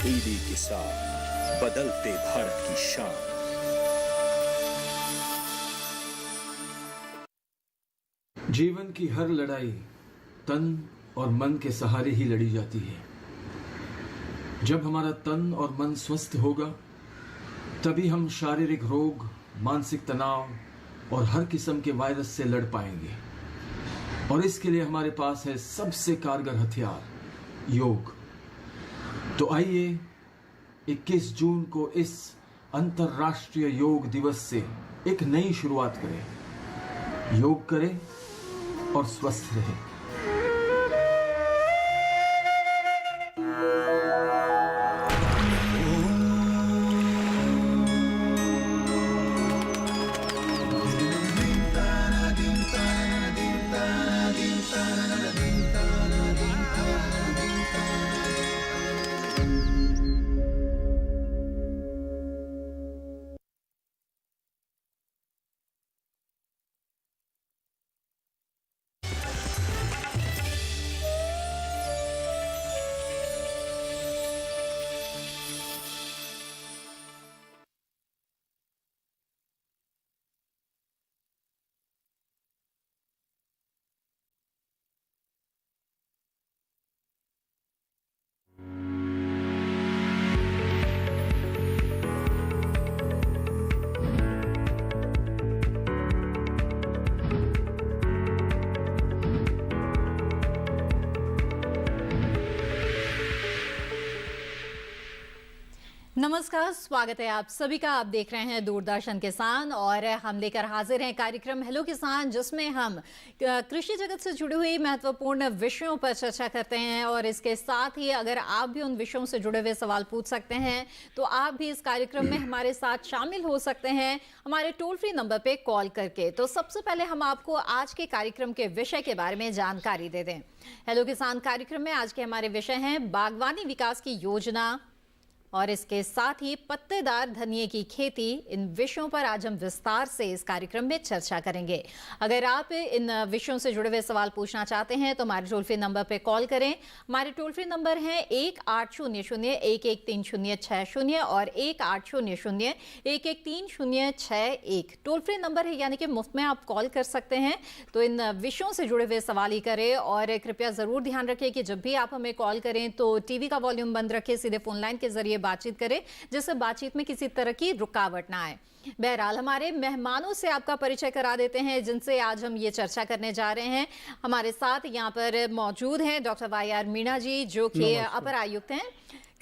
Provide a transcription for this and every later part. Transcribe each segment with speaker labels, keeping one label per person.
Speaker 1: दीदी किसान, बदलते भारत की शान।
Speaker 2: जीवन की हर लड़ाई तन और मन के सहारे ही लड़ी जाती है। जब हमारा तन और मन स्वस्थ होगा तभी हम शारीरिक रोग, मानसिक तनाव और हर किस्म के वायरस से लड़ पाएंगे। और इसके लिए हमारे पास है सबसे कारगर हथियार, योग। तो आइए 21 जून को इस अंतर्राष्ट्रीय योग दिवस से एक नई शुरुआत करें। योग करें और स्वस्थ रहें।
Speaker 3: नमस्कार, स्वागत है आप सभी का। आप देख रहे हैं दूरदर्शन किसान और हम लेकर हाजिर हैं कार्यक्रम हेलो किसान, जिसमें हम कृषि जगत से जुड़ी हुई महत्वपूर्ण विषयों पर चर्चा करते हैं। और इसके साथ ही अगर आप भी उन विषयों से जुड़े हुए सवाल पूछ सकते हैं तो आप भी इस कार्यक्रम में हमारे साथ शामिल हो सकते हैं हमारे टोल फ्री नंबर पे कॉल करके। तो सबसे पहले हम आपको आज के कार्यक्रम के विषय के बारे में जानकारी दे दें। हेलो किसान कार्यक्रम में आज के हमारे विषय हैं बागवानी विकास की योजना और इसके साथ ही पत्तेदार धनिये की खेती। इन विषयों पर आज हम विस्तार से इस कार्यक्रम में चर्चा करेंगे। अगर आप इन विषयों से जुड़े हुए सवाल पूछना चाहते हैं तो हमारे टोल फ्री नंबर पर कॉल करें। हमारे टोल फ्री नंबर है 1800-113060 और 1800-113061। टोल फ्री नंबर है, यानी कि मुफ्त में आप कॉल कर सकते हैं। तो इन विषयों से जुड़े हुए सवाल ही करें और कृपया ज़रूर ध्यान रखें कि जब भी आप हमें कॉल करें तो टीवी का वॉल्यूम बंद रखें, सीधे फोन लाइन के जरिए बातचीत करें, जिससे बातचीत में किसी तरह की रुकावट ना आए। बहरहाल हमारे मेहमानों से आपका परिचय करा देते हैं जिनसे आज हम ये चर्चा करने जा रहे हैं। हमारे साथ यहाँ पर मौजूद हैं डॉक्टर वाई.आर. मीणा जी, जो कि अपर आयुक्त हैं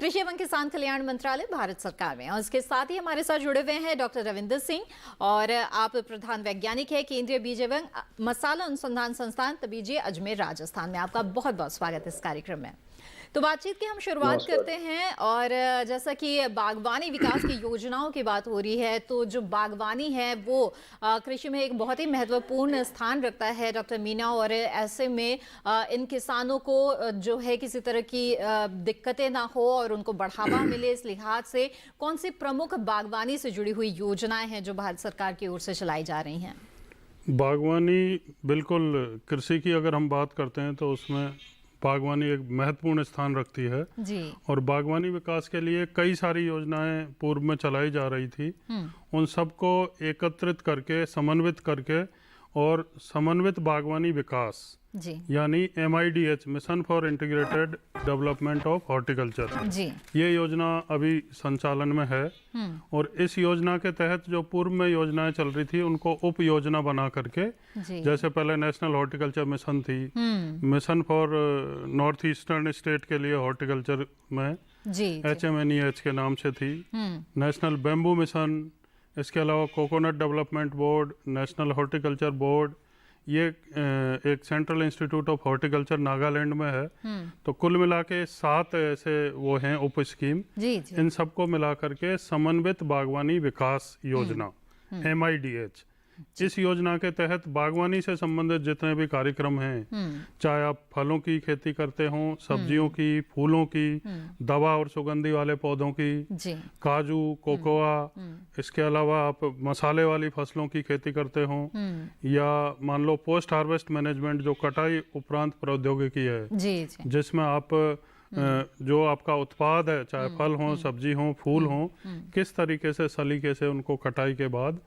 Speaker 3: कृषि एवं किसान कल्याण मंत्रालय, भारत सरकार में। और इसके साथ ही हमारे साथ जुड़े हुए हैं डॉक्टर रविंदर सिंह, और आप प्रधान वैज्ञानिक है केंद्रीय बीज एवं मसाला अनुसंधान संस्थान तबीजी, अजमेर, राजस्थान में। आपका बहुत बहुत स्वागत है इस कार्यक्रम में। तो बातचीत की हम शुरुआत करते हैं। और जैसा कि बागवानी विकास की योजनाओं की बात हो रही है, तो जो बागवानी है वो कृषि में एक बहुत ही महत्वपूर्ण स्थान रखता है डॉक्टर मीणा। और ऐसे में इन किसानों को जो है किसी तरह की दिक्कतें ना हो और उनको बढ़ावा मिले, इस लिहाज से कौन सी प्रमुख बागवानी से जुड़ी हुई योजनाएं हैं जो भारत सरकार की ओर से चलाई जा रही हैं?
Speaker 4: बागवानी, बिल्कुल कृषि की अगर हम बात करते हैं तो उसमें बागवानी एक महत्वपूर्ण स्थान रखती है
Speaker 3: जी।
Speaker 4: और बागवानी विकास के लिए कई सारी योजनाएं पूर्व में चलाई जा रही थी। उन सबको एकत्रित करके, समन्वित करके और समन्वित बागवानी विकास
Speaker 3: जी,
Speaker 4: यानी MIDH, mission for integrated development of horticulture
Speaker 3: ji,
Speaker 4: ये योजना अभी संचालन में है। और इस योजना के तहत जो पूर्व में योजनाएं चल रही थी उनको उप योजना बना करके, जैसे पहले नेशनल हॉर्टिकल्चर मिशन थी, mission for north eastern state के लिए हॉर्टिकल्चर में HMNEH के नाम से थी, नेशनल बैम्बू मिशन, इसके अलावा coconut development board, national horticulture board, ये एक central institute of horticulture Nagaland में है। तो कुल मिला के 7 ऐसे वो हैं उप स्कीम। इन सबको मिला करके समन्वित बागवानी विकास योजना MIDH। इस योजना के तहत बागवानी से संबंधित जितने भी कार्यक्रम हैं, चाहे आप फलों की खेती करते हों, सब्जियों की, फूलों की, दवा और सुगंधी वाले पौधों की, काजू, कोकोआ, इसके अलावा आप मसाले वाली फसलों की खेती करते हों, या मान लो पोस्ट हार्वेस्ट मैनेजमेंट जो कटाई उपरांत प्रौद्योगिकी है, जिसमें आप जो आपका उत्पाद है, चाहे फल हो, सब्जी हो, फूल हो, किस तरीके से सलीके से उनको कटाई के बाद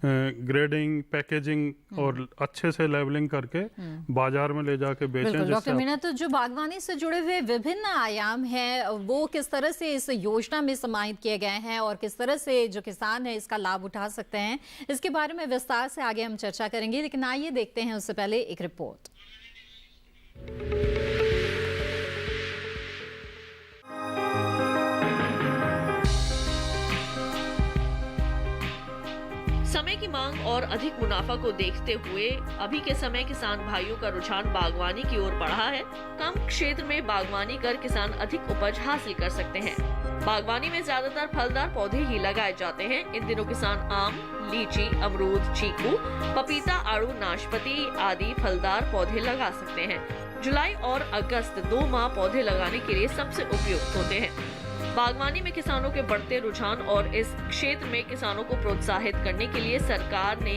Speaker 4: ग्रेडिंग, पैकेजिंग और अच्छे से लेबलिंग करके बाजार में ले जाके बेचें।
Speaker 3: डॉक्टर मीना, तो जो बागवानी से जुड़े हुए विभिन्न आयाम हैं वो किस तरह से इस योजना में समाहित किए गए हैं और किस तरह से जो किसान है इसका लाभ उठा सकते हैं, इसके बारे में विस्तार से आगे हम चर्चा करेंगे, लेकिन आइए देखते हैं उससे पहले एक रिपोर्ट।
Speaker 5: समय की मांग और अधिक मुनाफा को देखते हुए अभी के समय किसान भाइयों का रुझान बागवानी की ओर बढ़ा है। कम क्षेत्र में बागवानी कर किसान अधिक उपज हासिल कर सकते हैं। बागवानी में ज्यादातर फलदार पौधे ही लगाए जाते हैं। इन दिनों किसान आम, लीची, अमरूद, चीकू, पपीता, आड़ू, नाशपाती आदि फलदार पौधे लगा सकते हैं। जुलाई और अगस्त 2 माह पौधे लगाने के लिए सबसे उपयुक्त होते हैं। बागवानी में किसानों के बढ़ते रुझान और इस क्षेत्र में किसानों को प्रोत्साहित करने के लिए सरकार ने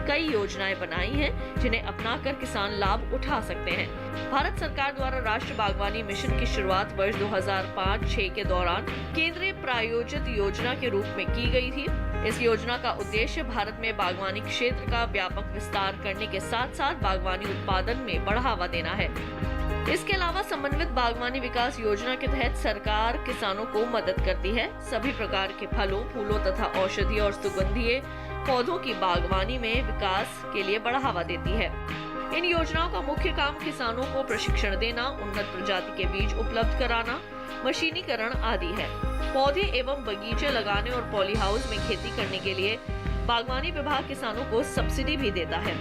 Speaker 5: कई योजनाएं बनाई हैं, जिन्हें अपनाकर किसान लाभ उठा सकते हैं। भारत सरकार द्वारा राष्ट्रीय बागवानी मिशन की शुरुआत वर्ष 2005-6 के दौरान केंद्रीय प्रायोजित योजना के रूप में की गई थी। इस योजना का उद्देश्य भारत में बागवानी क्षेत्र का व्यापक विस्तार करने के साथ साथ बागवानी उत्पादन में बढ़ावा देना है। इसके अलावा समन्वित बागवानी विकास योजना के तहत सरकार किसानों को मदद करती है। सभी प्रकार के फलों, फूलों तथा औषधीय और सुगंधीय पौधों की बागवानी में विकास के लिए बढ़ावा देती है। इन योजनाओं का मुख्य काम किसानों को प्रशिक्षण देना, उन्नत प्रजाति के बीज उपलब्ध कराना, मशीनीकरण आदि है। पौधे एवं बगीचे लगाने और पॉली हाउस में खेती करने के लिए बागवानी विभाग किसानों को सब्सिडी भी देता है।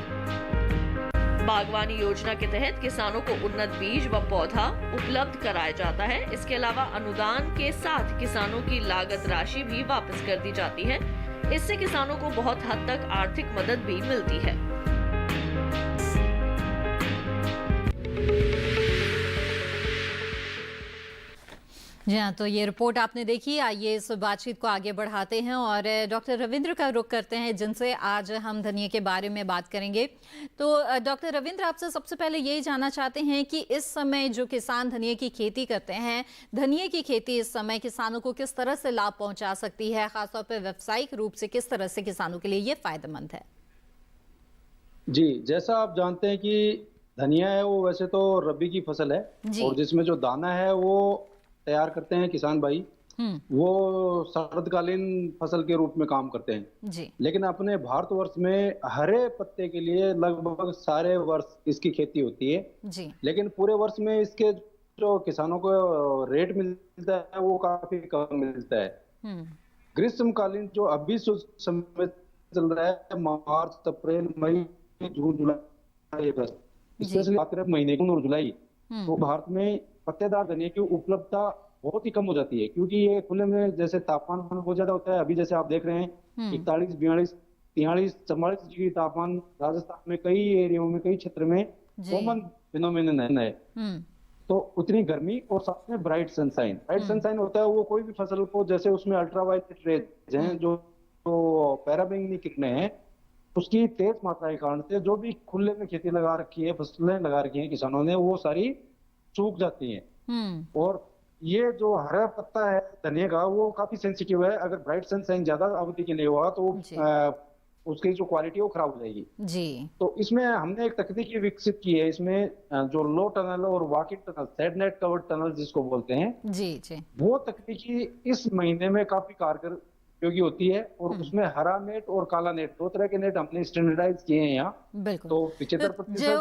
Speaker 5: बागवानी योजना के तहत किसानों को उन्नत बीज व पौधा उपलब्ध कराया जाता है। इसके अलावा अनुदान के साथ किसानों की लागत राशि भी वापस कर दी जाती है। इससे किसानों को बहुत हद तक आर्थिक मदद भी मिलती है।
Speaker 3: जी हाँ, तो ये रिपोर्ट आपने देखी। आइए इस बातचीत को आगे बढ़ाते हैं और डॉक्टर रविंद्र का रुख करते हैं, जिनसे आज हम धनिया के बारे में बात करेंगे। तो डॉक्टर रविंद्र, आपसे सबसे पहले यही जानना चाहते हैं कि इस समय जो किसान धनिया की खेती करते हैं, धनिया की खेती इस समय किसानों को किस तरह से लाभ पहुंचा सकती है, खासतौर पर व्यावसायिक रूप से किस तरह से किसानों के लिए ये फायदेमंद है?
Speaker 6: जी, जैसा आप जानते हैं कि धनिया है वो वैसे तो रबी की फसल है और जिसमें जो दाना है वो तैयार करते हैं किसान भाई, वो शरदकालीन फसल के रूप में काम करते हैं
Speaker 3: जी।
Speaker 6: लेकिन अपने भारतवर्ष में हरे पत्ते के लिए लगभग सारे वर्ष इसकी खेती होती है
Speaker 3: जी।
Speaker 6: लेकिन पूरे वर्ष में इसके जो किसानों को रेट मिलता है वो काफी कम मिलता है। ग्रीष्मकालीन जो अभी समय चल रहा है, मार्च, अप्रैल, मई, जून, जुलाई, अगस्त, स्पेशली बात करें महीने जून और जुलाई, तो भारत में पत्तेदार धनिया की उपलब्धता बहुत ही कम हो जाती है, क्योंकि ये खुले में जैसे तापमान बहुत ज्यादा होता है। अभी जैसे आप देख रहे हैं 41, 42, 43, 44 डिग्री तापमान राजस्थान में कई एरियो में, कई क्षेत्र में कॉमन फिनोमेनन है। तो उतनी गर्मी और साथ में ब्राइट सनशाइन होता है। वो कोई भी फसल को, जैसे उसमें अल्ट्रावायलेट रेज हैं जो पैराबैंगनी किरणें हैं, उसकी तेज मात्रा के कारण से जो भी खुले में खेती लगा रखी है, फसलें लगा रखी है किसानों ने, वो सारी सूख जाती हैं। और ये जो हरा पत्ता है धनिया का वो काफी सेंसिटिव है। अगर ब्राइट सनशाइन ज्यादा अवधि के लिए हुआ तो उसकी जो क्वालिटी है वो खराब हो जाएगी
Speaker 3: जी।
Speaker 6: तो इसमें हमने एक तकनीकी विकसित की है, इसमें जो लो टनल और walking tunnel, said net covered tunnel जिसको बोलते हैं
Speaker 3: जी जी,
Speaker 6: वो तकनीकी इस महीने में काफी कारगर उपयोगी होती है। और उसमें हरा नेट और काला नेट, 2 तरह के नेट हमने स्टैंडर्डाइज किए हैं यहाँ।
Speaker 3: बिल्कुल।
Speaker 6: तो 75%
Speaker 3: जो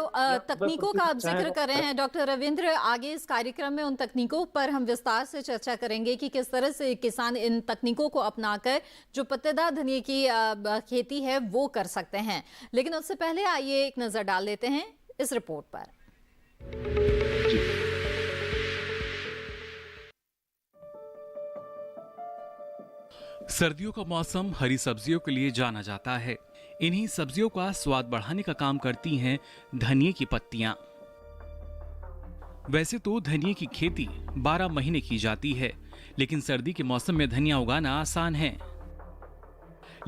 Speaker 3: तकनीकों का आप जिक्र कर रहे हैं डॉक्टर रविंद्र, आगे इस कार्यक्रम में उन तकनीकों पर हम विस्तार से चर्चा करेंगे कि किस तरह से किसान इन तकनीकों को अपनाकर जो पत्तेदार धनिया की खेती है वो कर सकते हैं। लेकिन उससे पहले आइए एक नजर डाल लेते हैं इस रिपोर्ट पर।
Speaker 7: सर्दियों का मौसम हरी सब्जियों के लिए जाना जाता है। इन्हीं सब्जियों का स्वाद बढ़ाने का काम करती हैं धनिया की पत्तियां। वैसे तो धनिया की खेती 12 महीने की जाती है, लेकिन सर्दी के मौसम में धनिया उगाना आसान है।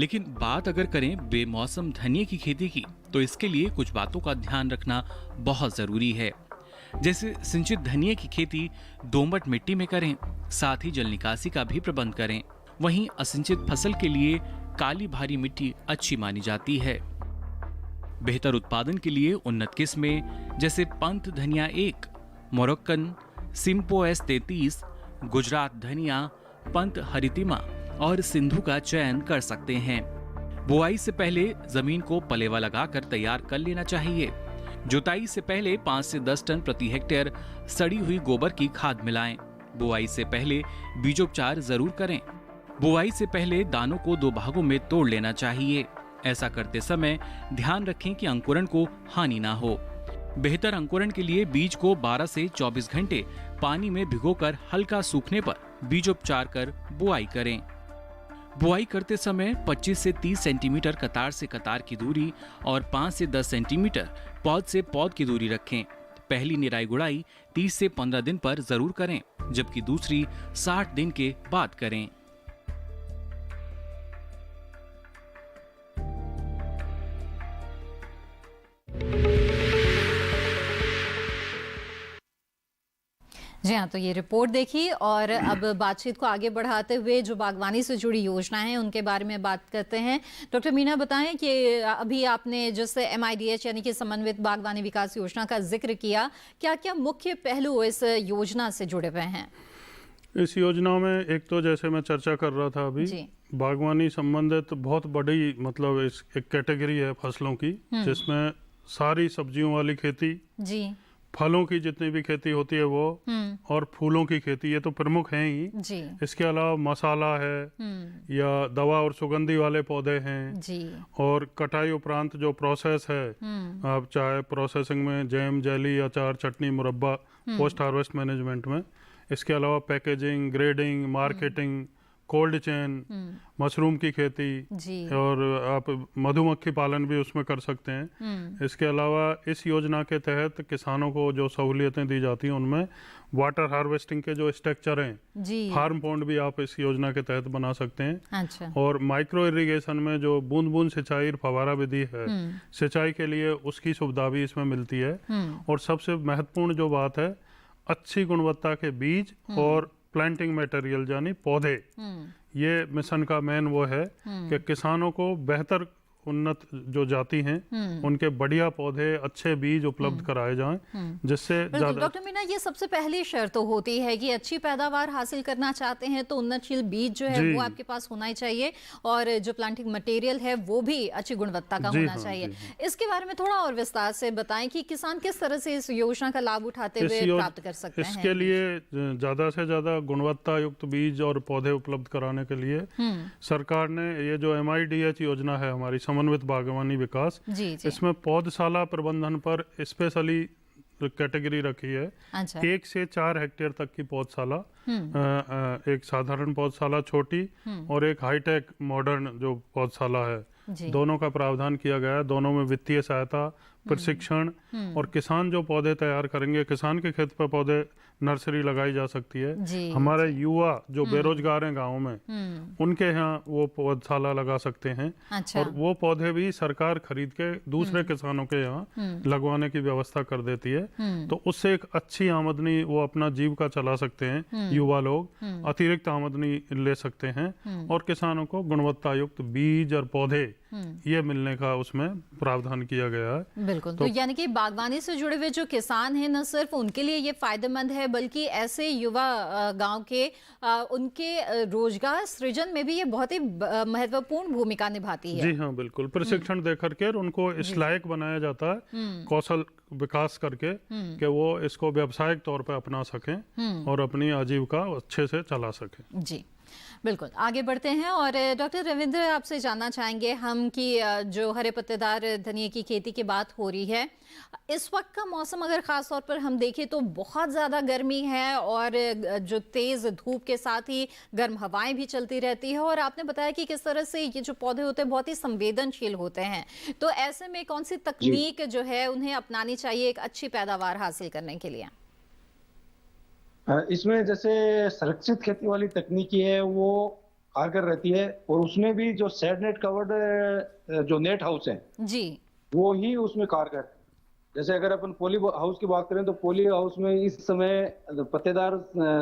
Speaker 7: लेकिन बात अगर करें बेमौसम धनिया की खेती की, तो इसके लिए कुछ बातों का ध्यान रखना बहुत जरूरी है। जैसे सिंचित धनिये की खेती दोमट मिट्टी में करें, साथ ही जल निकासी का भी प्रबंध करें। वहीं असिंचित फसल के लिए काली भारी मिट्टी अच्छी मानी जाती है। बेहतर उत्पादन के लिए उन्नत किस्में जैसे पंत धनिया 1, मोरक्कन, सिम्पो S33, गुजरात धनिया, पंत हरितिमा और सिंधु का चयन कर सकते हैं। बुआई से पहले जमीन को पलेवा लगाकर तैयार कर लेना चाहिए। जुताई से पहले 5 से 10 टन प्रति हेक्टेयर सड़ी हुई गोबर की खाद मिलाएं। बुआई से पहले बीजोपचार जरूर करें। बुआई से पहले दानों को 2 भागों में तोड़ लेना चाहिए। ऐसा करते समय ध्यान रखें कि अंकुरण को हानि ना हो। बेहतर अंकुरण के लिए बीज को 12 से 24 घंटे पानी में भिगोकर हल्का सूखने पर बीजोपचार कर बुआई करें। बुआई करते समय 25 से 30 सेंटीमीटर कतार से कतार की दूरी और 5 से 10 सेंटीमीटर पौध से पौध की दूरी रखें। पहली निराई गुड़ाई 30 से 15 दिन पर जरूर करें, जबकि दूसरी 60 दिन के बाद करें।
Speaker 3: जी हाँ, तो ये रिपोर्ट देखी और अब बातचीत को आगे बढ़ाते हुए जो बागवानी से जुड़ी योजनाएं हैं उनके बारे में बात करते हैं। डॉक्टर मीना, बताएं कि अभी आपने जैसे MIDH यानी कि समन्वित बागवानी विकास योजना का जिक्र किया, क्या क्या मुख्य पहलू इस योजना से जुड़े हुए हैं?
Speaker 4: इस योजना में एक तो जैसे मैं चर्चा कर रहा था अभी, बागवानी संबंधित बहुत बड़ी मतलब इस एक कैटेगरी है फसलों की, जिसमें सारी सब्जियों वाली खेती जी, फलों की जितनी भी खेती होती है वो, और फूलों की खेती, ये तो प्रमुख हैं ही जी। इसके अलावा मसाला है या दवा और सुगंधी वाले पौधे हैं जी। और कटाई उपरांत जो प्रोसेस है, आप चाहे प्रोसेसिंग में जैम, जेली, अचार, चटनी, मुरब्बा, पोस्ट हार्वेस्ट मैनेजमेंट में, इसके अलावा packaging, grading, marketing, cold chain, mushroom की खेती जी। और आप मधुमक्खी पालन भी उसमें कर सकते हैं। इसके अलावा इस योजना के तहत किसानों को जो सहूलियतें दी जाती हैं उनमें वाटर हार्वेस्टिंग के जो स्ट्रक्चर हैं, फार्म पॉन्ड भी आप इस योजना के तहत बना सकते हैं। अच्छा। और माइक्रो इरिगेशन में जो बूंद बूंद सिंचाई फवारा विधि है सिंचाई के लिए, उसकी सुविधा भी इसमें मिलती है। और सबसे महत्वपूर्ण जो बात है, अच्छी गुणवत्ता के बीज और प्लांटिंग मटेरियल यानी पौधे, ये मिशन का मेन वो है कि किसानों को बेहतर उन्नत जो जाति हैं उनके बढ़िया पौधे, अच्छे बीज उपलब्ध कराए जाएं, जिससे ज्यादा।
Speaker 3: डॉक्टर मीना, ये सबसे पहली शर्त तो होती है कि अच्छी पैदावार हासिल करना चाहते हैं तो उन्नतशील बीज जो है वो आपके पास होना ही चाहिए, और जो प्लांटिंग मटेरियल है वो भी अच्छी गुणवत्ता का होना चाहिए। इसके बारे में थोड़ा और विस्तार से बताएं कि किसान किस तरह से इस योजना का लाभ उठाते हुए प्राप्त कर सकते हैं।
Speaker 4: इसके लिए ज्यादा से ज्यादा गुणवत्ता युक्त बीज और पौधे उपलब्ध कराने के लिए सरकार ने ये जो MIDH योजना है हमारी समन्वित बागवानी विकास, इसमें पौधशाला प्रबंधन पर स्पेशली कैटेगरी रखी है। अच्छा। 1 से 4 हेक्टेयर तक की पौधशाला, एक साधारण पौधशाला छोटी और एक हाईटेक मॉडर्न जो पौधशाला है, दोनों का प्रावधान किया गया है। दोनों में वित्तीय सहायता, प्रशिक्षण, और किसान जो पौधे तैयार करेंगे, किसान के खेत पर पौधे नर्सरी लगाई जा सकती है। हमारे युवा जो बेरोजगार हैं गाँव में, उनके यहाँ वो पौधशाला लगा सकते हैं। अच्छा। और वो पौधे भी सरकार खरीद के दूसरे किसानों के यहाँ लगवाने की व्यवस्था कर देती है। तो उससे एक अच्छी आमदनी, वो अपना जीविका चला सकते हैं, युवा लोग अतिरिक्त आमदनी ले सकते हैं, और किसानों को गुणवत्ता युक्त बीज और पौधे ये मिलने का उसमें प्रावधान किया गया है।
Speaker 3: बिल्कुल। तो यानी कि बागवानी से जुड़े हुए जो किसान हैं, न सिर्फ उनके लिए ये फायदेमंद है, बल्कि ऐसे युवा गांव के उनके रोजगार सृजन में भी ये बहुत ही महत्वपूर्ण भूमिका निभाती है।
Speaker 4: जी हाँ, बिल्कुल। प्रशिक्षण दे करके उनको इस लायक बनाया जाता है, कौशल विकास करके, कि वो इसको व्यावसायिक तौर पर अपना सकें और अपनी आजीविका अच्छे से चला सकें।
Speaker 3: जी बिल्कुल। आगे बढ़ते हैं और डॉक्टर रविंद्र, आपसे जानना चाहेंगे हम कि जो हरे पत्तेदार धनिये की खेती की बात हो रही है, इस वक्त का मौसम अगर ख़ास तौर पर हम देखें तो बहुत ज़्यादा गर्मी है और जो तेज़ धूप के साथ ही गर्म हवाएं भी चलती रहती है, और आपने बताया कि किस तरह से ये जो पौधे होते हैं बहुत ही संवेदनशील होते हैं। तो ऐसे में कौन सी तकनीक जो है उन्हें अपनानी चाहिए एक अच्छी पैदावार हासिल करने के लिए?
Speaker 6: इसमें जैसे संरक्षित खेती वाली तकनीकी है वो कारगर रहती है, और उसमें भी जो शेड नेट कवर्ड जो नेट हाउस है जी, वो ही उसमें कारगर। जैसे अगर अपन पोली हाउस की बात करें तो पोली हाउस में इस समय पत्तेदार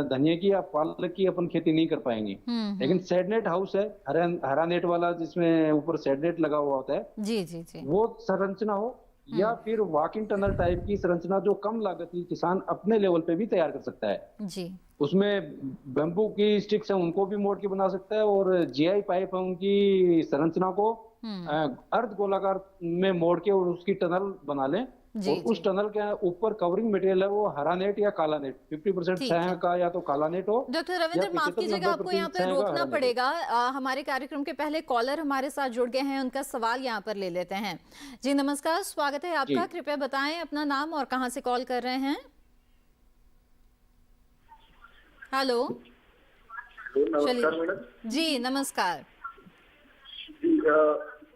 Speaker 6: धनिया की या पालक की अपन खेती नहीं कर पाएंगे। लेकिन शेडनेट हाउस है, हरा नेट वाला, जिसमें ऊपर शेडनेट लगा हुआ होता है,
Speaker 3: जी जी जी,
Speaker 6: वो संरचना हो, या फिर वॉकिंग टनल टाइप की संरचना जो कम लागत की किसान अपने लेवल पे भी तैयार कर सकता है
Speaker 3: जी।
Speaker 6: उसमें बैम्बू की स्टिक्स है उनको भी मोड़ के बना सकता है, और जीआई पाइप है उनकी संरचना को अर्ध गोलाकार में मोड़ के और उसकी टनल बना लें। और उस टनल के ऊपर कवरिंग मटेरियल है वो हरा नेट या काला नेट, 50% छाया का या तो काला नेट हो।
Speaker 3: डॉक्टर रविंद्र, माफ कीजिएगा, आपको यहाँ पे रोकना पड़ेगा। हमारे कार्यक्रम के पहले कॉलर हमारे साथ जुड़ गए हैं, उनका सवाल यहाँ पर ले लेते हैं। जी नमस्कार, स्वागत है आपका। कृपया बताएं अपना नाम और कहाँ से कॉल कर रहे हैं। हेलो,
Speaker 8: नमस्कार मैडम।
Speaker 3: जी नमस्कार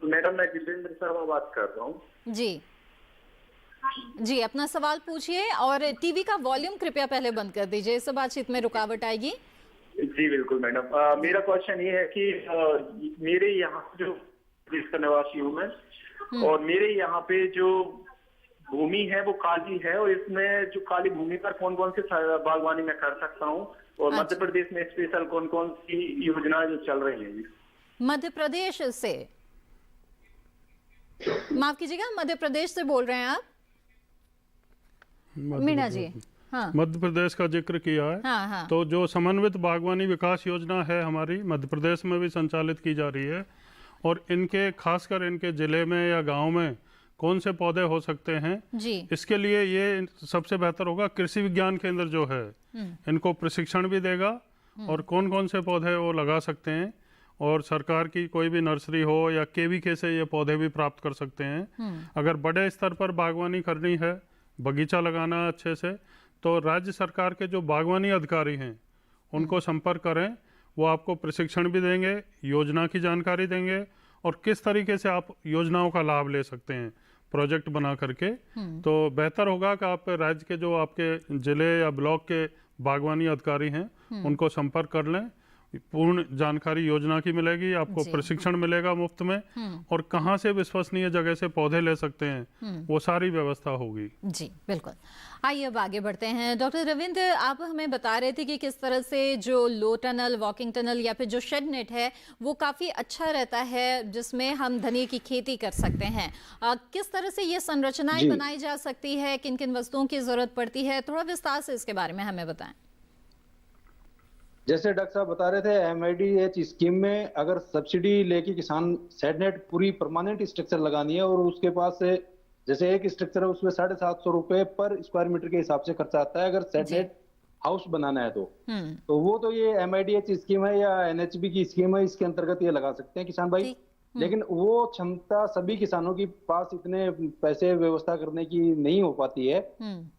Speaker 8: मैडम, मैं जितेंद्र शर्मा बात कर रहा हूँ।
Speaker 3: जी जी, अपना सवाल पूछिए और टीवी का वॉल्यूम कृपया पहले बंद कर दीजिए, इससे बातचीत में रुकावट आएगी।
Speaker 8: जी बिल्कुल मैडम। मेरा क्वेश्चन ये है कि मेरे यहाँ जो जिसका निवासी हूँ मैं, और मेरे यहाँ पे जो भूमि है वो काली है, और इसमें जो काली भूमि पर कौन कौन से बागवानी मैं कर सकता हूँ, और मध्य प्रदेश में स्पेशल कौन कौन सी योजनाएं जो चल रही है?
Speaker 3: मध्य प्रदेश से, माफ कीजिएगा, मध्य प्रदेश से बोल रहे हैं आप? मीणा जी, हाँ,
Speaker 4: मध्य प्रदेश का जिक्र किया है।
Speaker 3: हाँ, हाँ।
Speaker 4: तो जो समन्वित बागवानी विकास योजना है हमारी मध्य प्रदेश में भी संचालित की जा रही है, और इनके खासकर इनके जिले में या गांव में कौन से पौधे हो सकते हैं
Speaker 3: जी,
Speaker 4: इसके लिए ये सबसे बेहतर होगा कृषि विज्ञान केंद्र जो है इनको प्रशिक्षण भी देगा, और कौन कौन से पौधे वो लगा सकते हैं, और सरकार की कोई भी नर्सरी हो या केवीके से ये पौधे भी प्राप्त कर सकते हैं। अगर बड़े स्तर पर बागवानी करनी है, बगीचा लगाना अच्छे से, तो राज्य सरकार के जो बागवानी अधिकारी हैं उनको संपर्क करें, वो आपको प्रशिक्षण भी देंगे, योजना की जानकारी देंगे, और किस तरीके से आप योजनाओं का लाभ ले सकते हैं प्रोजेक्ट बना करके। तो बेहतर होगा कि आप राज्य के जो आपके जिले या ब्लॉक के बागवानी अधिकारी हैं उनको संपर्क कर लें, पूर्ण जानकारी योजना की मिलेगी आपको, प्रशिक्षण मिलेगा मुफ्त में, और कहाँ से विश्वसनीय जगह से पौधे ले सकते हैं वो सारी व्यवस्था होगी।
Speaker 3: जी बिल्कुल। आइए अब आगे बढ़ते हैं। डॉक्टर रविंद्र, आप हमें बता रहे थे कि किस तरह से जो लो टनल, वॉकिंग टनल या फिर जो शेड नेट है वो काफ़ी अच्छा रहता है, जिसमें हम धनिया की खेती कर सकते हैं। किस तरह से ये संरचनाएं बनाई जा सकती है, किन किन वस्तुओं की जरूरत पड़ती है, थोड़ा विस्तार से इसके बारे में हमें बताएं।
Speaker 6: जैसे डॉक्टर साहब बता रहे थे, MIDH स्कीम में अगर सब्सिडी लेके किसान शेडनेट पूरी परमानेंट स्ट्रक्चर लगानी है, और उसके पास से जैसे एक स्ट्रक्चर है उसमें 750 रुपए पर स्क्वायर मीटर के हिसाब से खर्चा आता है अगर शेडनेट हाउस बनाना है तो वो तो ये MIDH स्कीम है या NHB की स्कीम है, इसके अंतर्गत ये लगा सकते हैं किसान भाई। लेकिन वो क्षमता सभी किसानों के पास इतने पैसे व्यवस्था करने की नहीं हो पाती है,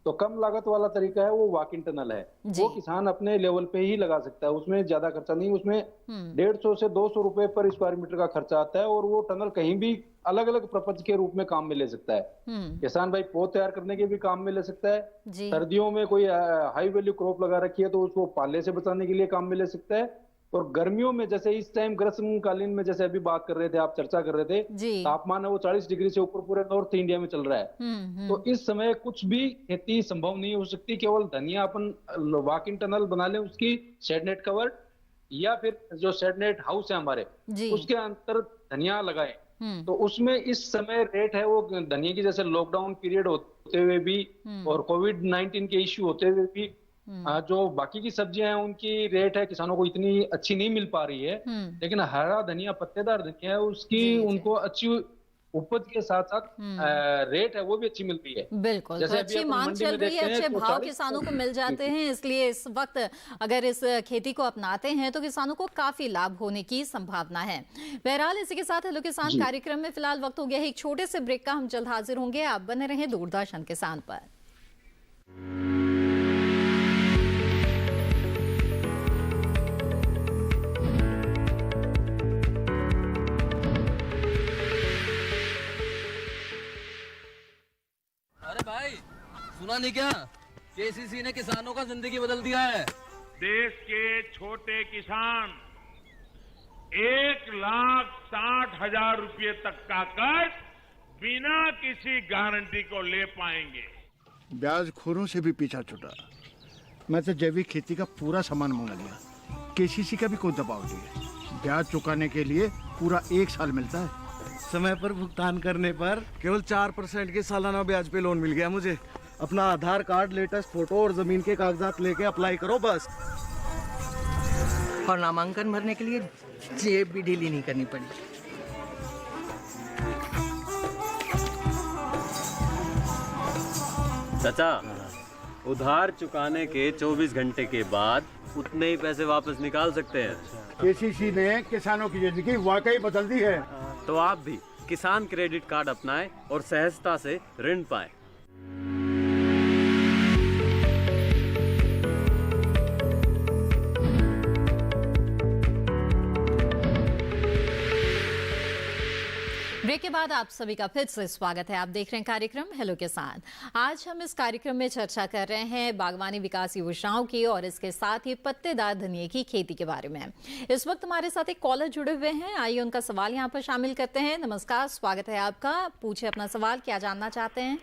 Speaker 6: तो कम लागत वाला तरीका है वो वॉकिंग टनल है। वो किसान अपने लेवल पे ही लगा सकता है, उसमें ज्यादा खर्चा नहीं, उसमें 150 से 200 रुपए पर स्क्वायर मीटर का खर्चा आता है, और वो टनल कहीं भी अलग अलग पर्पज के रूप में काम में ले सकता है। किसान भाई पौध तैयार करने के भी काम में ले सकता है, सर्दियों में कोई हाई वैल्यू क्रॉप लगा रखी है तो उसको पाले से बचाने के लिए काम में ले सकता है, और गर्मियों में जैसे इस टाइम ग्रीष्मकालीन में जैसे अभी बात कर रहे थे, आप चर्चा कर रहे थे, तापमान है वो 40 डिग्री से ऊपर पूरे नॉर्थ इंडिया में चल रहा है। तो इस समय कुछ भी खेती संभव नहीं हो सकती, केवल धनिया अपन वॉकिंग टनल बना लें, उसकी शेडनेट कवर या फिर जो शेडनेट हाउस है हमारे उसके अंतर धनिया लगाए, तो उसमें इस समय रेट है वो धनिया की, जैसे लॉकडाउन पीरियड होते हुए भी और कोविड-19 के इश्यू होते हुए भी जो बाकी की सब्जियां हैं उनकी रेट है किसानों को इतनी अच्छी नहीं मिल पा रही है, लेकिन हरा धनिया, पत्तेदार धनिया है उसकी उनको अच्छी उपज के साथ साथ रेट है वो भी अच्छी मिलती है।
Speaker 3: बिल्कुल, तो अच्छी मांग चल रही है, अच्छे भाव किसानों को मिल जाते हैं, इसलिए इस वक्त अगर इस खेती को अपनाते हैं तो किसानों को काफी लाभ होने की संभावना है। बहरहाल इसी के साथ हेलो किसान कार्यक्रम में फिलहाल वक्त हो गया है एक छोटे से ब्रेक का, हम जल्द हाजिर होंगे। आप बने रहें दूरदर्शन किसान पर।
Speaker 9: अरे भाई सुना नहीं क्या, KCC ने किसानों का जिंदगी बदल दिया है।
Speaker 10: देश के छोटे किसान 1,60,000 रुपये तक का कर्ज बिना किसी गारंटी को ले पाएंगे।
Speaker 11: ब्याज खोरों से भी पीछा छुटा। मैं तो जैविक खेती का पूरा सामान मंगा लिया, केसीसी का भी कोई दबाव नहीं है। ब्याज चुकाने के लिए पूरा 1 साल मिलता है।
Speaker 12: समय पर भुगतान करने पर केवल 4% के सालाना ब्याज पे लोन मिल गया मुझे। अपना आधार कार्ड, लेटेस्ट फोटो और जमीन के कागजात लेके अप्लाई करो बस।
Speaker 13: और नामांकन भरने के लिए जेब भी ढीली नहीं करनी पड़ी।
Speaker 14: चाचा, उधार चुकाने के 24 घंटे के बाद उतने ही पैसे वापस निकाल सकते हैं।
Speaker 11: केसीसी ने किसानों की जिंदगी वाकई बदल दी है।
Speaker 14: तो आप भी किसान क्रेडिट कार्ड अपनाएं और सहजता से ऋण पाएं।
Speaker 3: ब्रेक के बाद आप सभी का फिर से स्वागत है। आप देख रहे हैं कार्यक्रम हेलो किसान। आज हम इस कार्यक्रम में चर्चा कर रहे हैं बागवानी विकास योजनाओं की और इसके साथ ही पत्तेदार धनिये की खेती के बारे में। इस वक्त हमारे साथ एक कॉलर जुड़े हुए हैं, आइए उनका सवाल यहाँ पर शामिल करते हैं। नमस्कार, स्वागत है आपका। पूछे अपना सवाल, क्या जानना चाहते हैं?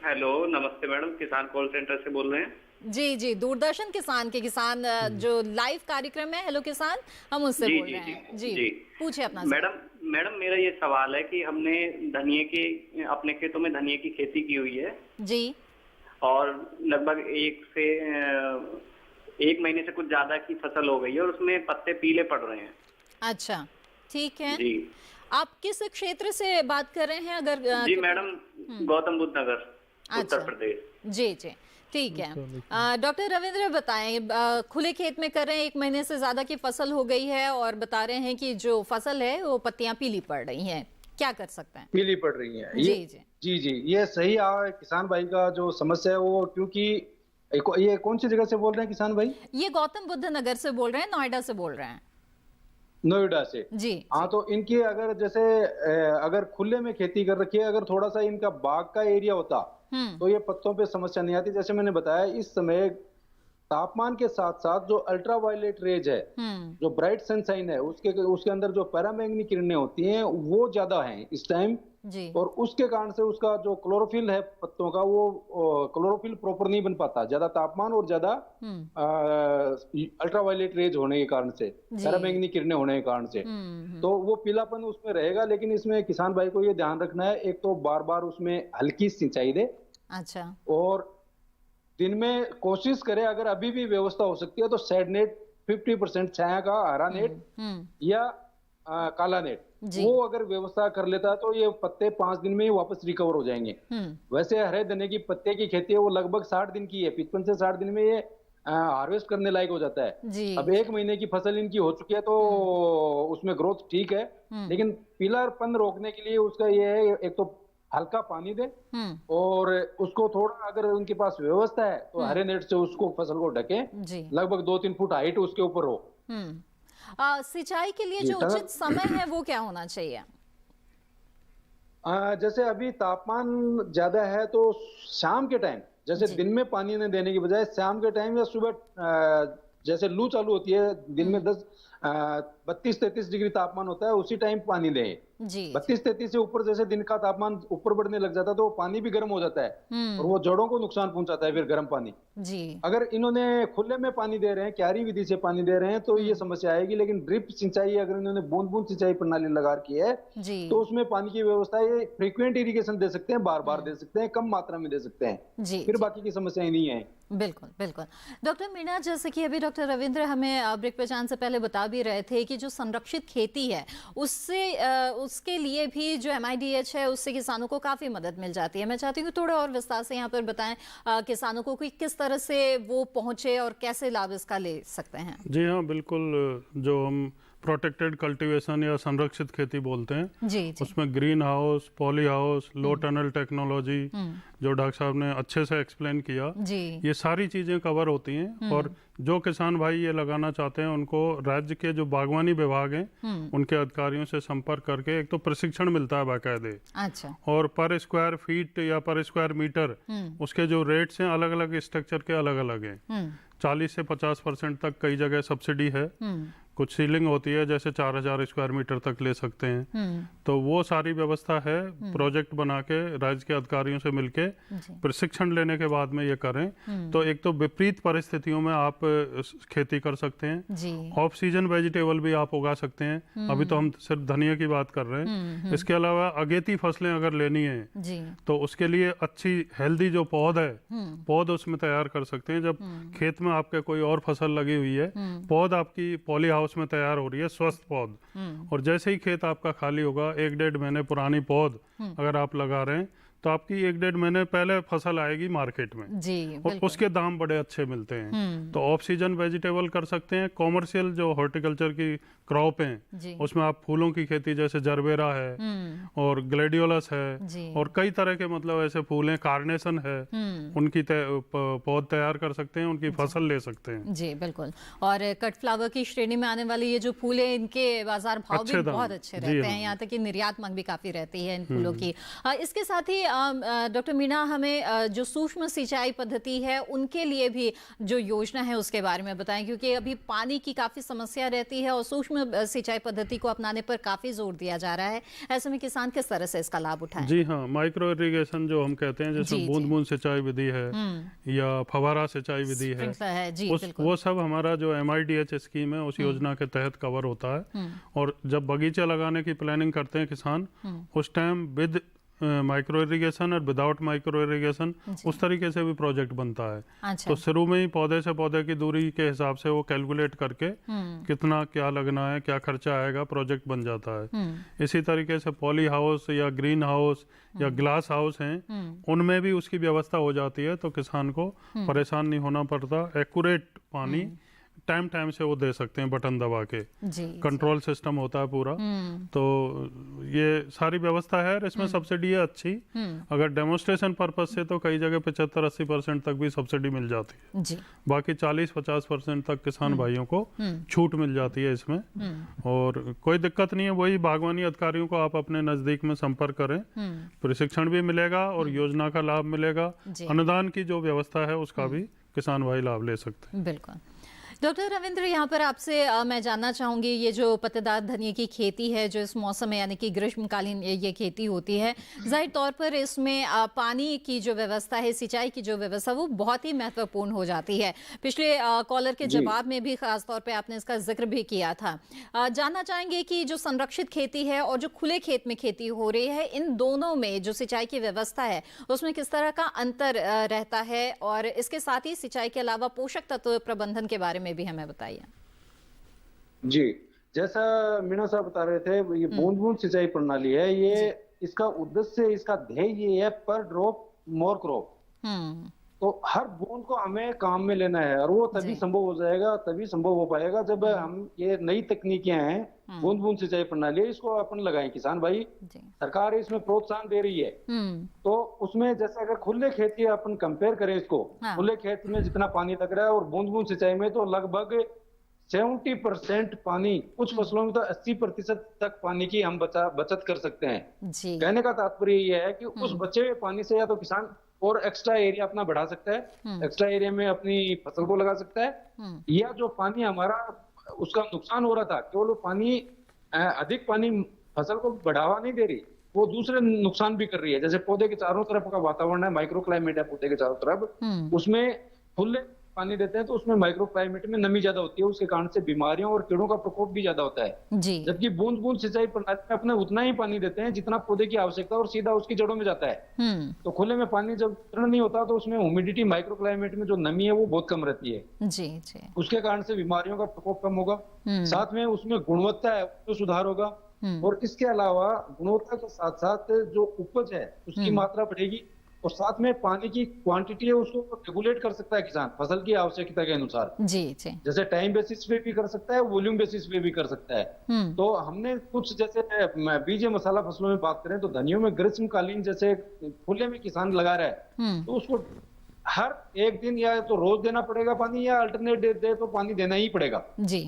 Speaker 15: हेलो, नमस्ते मैडम, किसान कॉल सेंटर से बोल रहे हैं।
Speaker 3: जी जी, दूरदर्शन किसान के किसान जो लाइव कार्यक्रम है हेलो किसान, हम उससे बोल रहे हैं। जी पूछे अपना
Speaker 15: सवाल। मैडम मेरा ये सवाल है कि हमने धनिये की अपने खेतों में धनिये की खेती की हुई है
Speaker 3: जी,
Speaker 15: और लगभग 1 महीने से कुछ ज्यादा की फसल हो गई है और उसमें पत्ते पीले पड़ रहे हैं।
Speaker 3: अच्छा, ठीक है जी। आप किस क्षेत्र से बात कर रहे हैं? अगर
Speaker 15: जी मैडम, गौतम बुद्ध नगर, उत्तर प्रदेश।
Speaker 3: जी जी, ठीक है। डॉक्टर रविंद्र बताएं, खुले खेत में कर रहे हैं, 1 महीने से ज्यादा की फसल हो गई है और बता रहे हैं कि जो फसल है वो पत्तियां पीली पड़ रही हैं, क्या कर सकते हैं?
Speaker 6: पीली पड़ रही हैं।
Speaker 3: जी जी
Speaker 6: जी जी, ये सही किसान भाई का जो समस्या है वो, क्योंकि ये कौन सी जगह से बोल रहे हैं किसान भाई?
Speaker 3: ये गौतम बुद्ध नगर से बोल रहे हैं, नोएडा से बोल रहे हैं।
Speaker 6: नोएडा से
Speaker 3: जी।
Speaker 6: हाँ, तो इनकी अगर जैसे अगर खुले में खेती कर रखी है, अगर थोड़ा सा इनका बाग का एरिया होता तो ये पत्तों पे समस्या नहीं आती। जैसे मैंने बताया, इस समय तापमान के साथ साथ जो अल्ट्रावायलेट रेज है, जो ब्राइट सनशाइन है, उसके अंदर जो पैरामैग्नेटिक किरणें होती हैं वो ज्यादा हैं इस टाइम जी। और उसके कारण से उसका जो क्लोरोफिल है पत्तों का, वो क्लोरोफिल प्रॉपर नहीं बन पाता, ज्यादा तापमान और ज्यादा अल्ट्रावायलेट रेज होने के कारण से, पैरामैग्नेटिक किरणें होने के कारण से, तो वो पीलापन उसमें रहेगा। लेकिन इसमें किसान भाई को ये ध्यान रखना है, एक तो बार बार उसमें हल्की सिंचाई दे।
Speaker 3: अच्छा।
Speaker 6: और दिन में कोशिश करे, अगर अभी भी व्यवस्था हो सकती है तो शेड नेट 50% छाया का हरा नेट या काला नेट, वो अगर व्यवस्था कर लेता है तो ये पत्ते 5 दिन में ही वापस रिकवर हो जाएंगे। वैसे हरे धनिये की पत्ते की खेती है वो लगभग 60 दिन की है, 55 से 60 दिन में ये हार्वेस्ट करने लायक हो जाता है। अब 1 महीने की फसल इनकी हो चुकी है तो उसमें ग्रोथ ठीक है, लेकिन पीलापन रोकने के लिए उसका ये है, एक तो हल्का पानी दे और उसको थोड़ा, अगर उनके पास व्यवस्था है तो हरे नेट से उसको फसल को ढके, लगभग 2-3 फुट हाइट उसके ऊपर हो।
Speaker 3: सिंचाई के लिए जो उचित समय है वो क्या होना चाहिए?
Speaker 6: जैसे अभी तापमान ज्यादा है तो शाम के टाइम, जैसे दिन में पानी न देने की बजाय शाम के टाइम या सुबह, जैसे लू चालू होती है दिन में 32-33 डिग्री तापमान होता है, उसी टाइम पानी दें। 32-33 से ऊपर जैसे दिन का तापमान ऊपर बढ़ने लग जाता है तो पानी भी गर्म हो जाता है और वो जड़ों को नुकसान पहुंचाता है फिर गर्म पानी
Speaker 3: जी।
Speaker 6: अगर इन्होंने खुले में पानी दे रहे हैं, क्यारी विधि से पानी दे रहे हैं तो ये समस्या आएगी। लेकिन ड्रिप सिंचाई अगर इन्होंने बूंद बूंद सिंचाई प्रणाली लगा रखी है तो उसमें पानी की व्यवस्था, ये फ्रीक्वेंट इरिगेशन दे सकते हैं, बार बार दे सकते हैं, कम मात्रा में दे सकते हैं, फिर बाकी की समस्याएं नहीं है।
Speaker 3: बिल्कुल बिल्कुल। डॉक्टर मीणा, जैसे कि अभी डॉक्टर रविंद्र हमें ब्रेक पे जाने से पहले बता भी रहे थे कि जो संरक्षित खेती है उसके लिए भी जो MIDH है उससे किसानों को काफी मदद मिल जाती है। मैं चाहती हूँ थोड़ा और विस्तार से यहाँ पर बताएं किसानों को कि किस तरह से वो पहुंचे और कैसे लाभ इसका ले सकते हैं।
Speaker 4: जी हाँ, बिल्कुल। जो हम प्रोटेक्टेड कल्टीवेशन या संरक्षित खेती बोलते हैं
Speaker 3: जी।
Speaker 4: उसमें green house, poly house, low tunnel technology, जो डॉक्टर साहब ने अच्छे से एक्सप्लेन किया, ये सारी चीजें कवर होती हैं। और जो किसान भाई ये लगाना चाहते हैं उनको राज्य के जो बागवानी विभाग हैं उनके अधिकारियों से संपर्क करके एक तो प्रशिक्षण मिलता है बाकायदे।
Speaker 3: अच्छा।
Speaker 4: और पर स्क्वायर फीट या पर स्क्वायर मीटर उसके जो रेट्स हैं अलग अलग स्ट्रक्चर के अलग अलग हैं। 40 से 50% तक कई जगह सब्सिडी है। कुछ सीलिंग होती है जैसे 4000 स्क्वायर मीटर तक ले सकते हैं, तो वो सारी व्यवस्था है। प्रोजेक्ट बना के राज्य के अधिकारियों से मिलके प्रशिक्षण लेने के बाद में ये करें तो एक तो विपरीत परिस्थितियों में आप खेती कर सकते हैं, ऑफ सीजन वेजिटेबल भी आप उगा सकते हैं। अभी तो हम सिर्फ धनिया की बात कर रहे हैं, इसके अलावा अगेती फसलें अगर लेनी है तो उसके लिए अच्छी हेल्दी जो पौध उसमें तैयार कर सकते हैं। जब खेत में आपके कोई और फसल लगी हुई है, पौध आपकी पॉली हाउस में तैयार हो रही है, स्वस्थ पौध, और जैसे ही खेत आपका खाली होगा 1-1.5 महीने पुरानी पौध अगर आप लगा रहे हैं तो आपकी 1-1.5 महीने पहले फसल आएगी मार्केट में
Speaker 3: जी,
Speaker 4: और उसके दाम बड़े अच्छे मिलते हैं। तो ऑफ सीजन वेजिटेबल कर सकते हैं। कॉमर्शियल जो हॉर्टिकल्चर की क्रॉप हैं उसमें आप फूलों की खेती जैसे जरबेरा है और ग्लेडियोलस है और कई तरह के मतलब ऐसे फूल हैं, कार्नेशन है, उनकी पौध तैयार कर सकते हैं, उनकी फसल ले सकते हैं।
Speaker 3: जी बिल्कुल। और कट फ्लावर की श्रेणी में आने वाली ये जो फूल है इनके बाजार भाव भी बहुत अच्छे रहते हैं, यहाँ तक कि निर्यात मांग भी काफी रहती है इन फूलों की। इसके साथ ही डॉक्टर मीणा हमें जो सूक्ष्म सिंचाई पद्धति है उनके लिए भी जो योजना है उसके बारे में बताएं, क्योंकि अभी पानी की काफी समस्या रहती है और सूक्ष्म सिंचाई पद्धति को अपनाने पर काफी जोर दिया जा रहा है। ऐसे में किसान किस तरह से इसका लाभ उठाएं?
Speaker 4: जी हाँ, माइक्रो इरिगेशन जो हम कहते हैं, जैसे बूंद बूंद सिंचाई विधि है या फवारा सिंचाई विधि है, वो सब हमारा जो MIDH स्कीम है उस योजना के तहत कवर होता है। और जब बगीचे लगाने की प्लानिंग करते हैं किसान, उस टाइम विद माइक्रो इरिगेशन और विदाउट माइक्रो इरिगेशन उस तरीके से भी प्रोजेक्ट बनता है।
Speaker 3: अच्छा।
Speaker 4: तो शुरू में ही पौधे से पौधे की दूरी के हिसाब से वो कैलकुलेट करके कितना क्या लगना है, क्या खर्चा आएगा, प्रोजेक्ट बन जाता है। इसी तरीके से पॉली हाउस या ग्रीन हाउस या ग्लास हाउस हैं, उनमें भी उसकी व्यवस्था हो जाती है, तो किसान को परेशान नहीं होना पड़ता। एक्यूरेट पानी टाइम से वो दे सकते हैं बटन दबा के। कंट्रोल सिस्टम होता है पूरा। तो ये सारी व्यवस्था है और इसमें सब्सिडी है अच्छी। अगर डेमोन्स्ट्रेशन पर्पज से तो कई जगह 75-80% तक भी सब्सिडी मिल जाती है
Speaker 3: जी।
Speaker 4: बाकी 40-50% तक किसान भाइयों को छूट मिल जाती है इसमें। और कोई दिक्कत नहीं है, वही बागवानी अधिकारियों को आप अपने नजदीक में संपर्क करें, प्रशिक्षण भी मिलेगा और योजना का लाभ मिलेगा। अनुदान की जो व्यवस्था है उसका भी किसान भाई लाभ ले सकते हैं।
Speaker 3: बिल्कुल। डॉक्टर रविंद्र, यहाँ पर आपसे मैं जानना चाहूँगी, ये जो पत्तेदार धनिया की खेती है जो इस मौसम में यानी कि ग्रीष्मकालीन ये खेती होती है, जाहिर तौर पर इसमें पानी की जो व्यवस्था है, सिंचाई की जो व्यवस्था, वो बहुत ही महत्वपूर्ण हो जाती है। पिछले कॉलर के जवाब में भी खास तौर पे आपने इसका जिक्र भी किया था। जानना चाहेंगे कि जो संरक्षित खेती है और जो खुले खेत में खेती हो रही है, इन दोनों में जो सिंचाई की व्यवस्था है उसमें किस तरह का अंतर रहता है, और इसके साथ ही सिंचाई के अलावा पोषक तत्व प्रबंधन के बारे में भी हमें बताइए।
Speaker 6: जी, जैसा मीणा साहब बता रहे थे, ये बूंद बूंद सिंचाई प्रणाली है, ये इसका उद्देश्य, इसका ध्येय ये है, पर ड्रॉप मोर क्रॉप। तो हर बूंद को हमें काम में लेना है और वो तभी संभव हो जाएगा, तभी संभव हो पाएगा जब हम ये नई तकनीकें हैं, बूंद बूंद सिंचाई प्रणाली, इसको अपन लगाएं। किसान भाई, सरकार इसमें प्रोत्साहन दे रही है। तो उसमें जैसे अगर खुले खेत की अपन कंपेयर करें इसको, खुले खेत में जितना पानी लग रहा है और बूंद बूंद सिंचाई में तो लगभग 70% पानी, कुछ फसलों में तो 80% तक पानी की हम बचत कर सकते हैं। कहने का तात्पर्य यह है कि उस बचे हुए पानी से या तो किसान और एक्स्ट्रा एरिया अपना बढ़ा सकता है, एक्स्ट्रा एरिया में अपनी फसल को लगा सकता है, या जो पानी हमारा उसका नुकसान हो रहा था, केवल वो पानी, अधिक पानी फसल को बढ़ावा नहीं दे रही, वो दूसरे नुकसान भी कर रही है। जैसे पौधे के चारों तरफ का वातावरण है, माइक्रो क्लाइमेट है पौधे के चारों तरफ, उसमें खुले पानी देते हैं तो उसमें माइक्रो क्लाइमेट में नमी ज्यादा होती है, उसके कारण से बीमारियों और कीड़ों का प्रकोप भी ज्यादा होता है। जबकि बूंद बूंद सिंचाई प्रणाली में अपने उतना ही पानी देते हैं जितना पौधे की आवश्यकता और सीधा उसकी जड़ों में जाता है। तो खुले में पानी जब वितरण नहीं होता तो उसमें ह्यूमिडिटी, माइक्रो क्लाइमेट में जो नमी है वो बहुत कम रहती है।
Speaker 3: जी।
Speaker 6: उसके कारण से बीमारियों का प्रकोप कम होगा, साथ में उसमें गुणवत्ता है तो सुधार होगा, और इसके अलावा गुणवत्ता के साथ साथ जो उपज है उसकी मात्रा बढ़ेगी, और साथ में पानी की क्वांटिटी है उसको रेगुलेट कर सकता है किसान फसल की आवश्यकता के अनुसार।
Speaker 3: जी।
Speaker 6: जैसे टाइम बेसिस पे भी कर सकता है, वॉल्यूम बेसिस पे भी कर सकता है। तो हमने कुछ जैसे बीज मसाला फसलों में बात करें तो धनियों में ग्रीष्मकालीन जैसे खुले में किसान लगा रहा है तो उसको हर एक दिन या तो रोज देना पड़ेगा पानी, या अल्टरनेट दे तो पानी देना ही पड़ेगा।
Speaker 3: जी।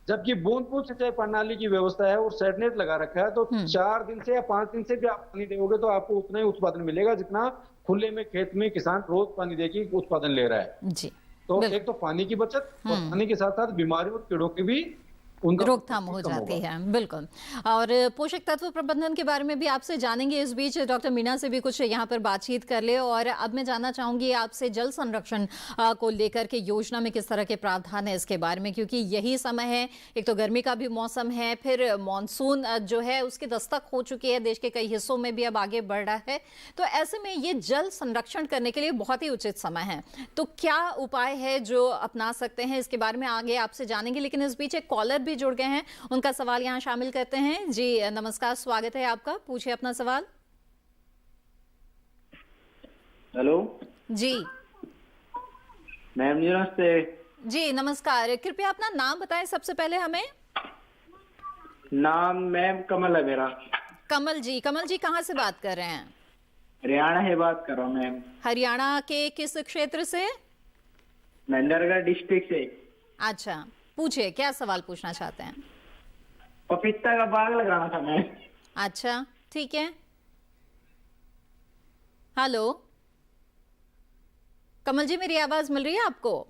Speaker 6: जबकि बूंद बूंद सिंचाई प्रणाली की व्यवस्था है और सेटनेट लगा रखा है, तो 4 दिन से या 5 दिन से भी आप पानी दोगे तो आपको उतना ही उत्पादन मिलेगा जितना खुले में खेत में किसान रोज पानी देके उत्पादन ले रहा है।
Speaker 3: जी।
Speaker 6: तो एक तो पानी की बचत और पानी के साथ साथ बीमारियों और कीड़ों की भी
Speaker 3: रोकथाम हो जाती है। बिल्कुल। और पोषक तत्व प्रबंधन के बारे में भी आपसे जानेंगे। इस बीच डॉक्टर मीना से भी कुछ यहाँ पर बातचीत कर ले। और अब मैं जानना चाहूंगी आपसे जल संरक्षण को लेकर के योजना में किस तरह के प्रावधान है इसके बारे में, क्योंकि यही समय है, एक तो गर्मी का भी मौसम है, फिर मानसून जो है उसकी दस्तक हो चुकी है, देश के कई हिस्सों में भी अब आगे बढ़ रहा है। तो ऐसे में ये जल संरक्षण करने के लिए बहुत ही उचित समय है। तो क्या उपाय है जो अपना सकते हैं, इसके बारे में आगे आपसे जानेंगे। लेकिन इस बीच एक कॉलर भी जुड़ गए हैं, उनका सवाल यहाँ शामिल करते हैं। जी नमस्कार, स्वागत है आपका, पूछिए अपना सवाल।
Speaker 15: हेलो
Speaker 3: जी
Speaker 15: मैम जी, नमस्ते।
Speaker 3: जी नमस्कार, कृपया अपना नाम बताएं सबसे पहले हमें।
Speaker 15: नाम मैम कमल है मेरा।
Speaker 3: कमल जी कहाँ से बात कर रहे हैं?
Speaker 15: हरियाणा से बात कर रहा हूँ मैम।
Speaker 3: हरियाणा के किस क्षेत्र से?
Speaker 15: नंदरगढ़ डिस्ट्रिक्ट से।
Speaker 3: अच्छा, पूछिए क्या सवाल पूछना चाहते हैं?
Speaker 15: पपीता का बाग लगाना था मैम।
Speaker 3: अच्छा ठीक है। हेलो कमल जी, मेरी आवाज मिल रही है आपको?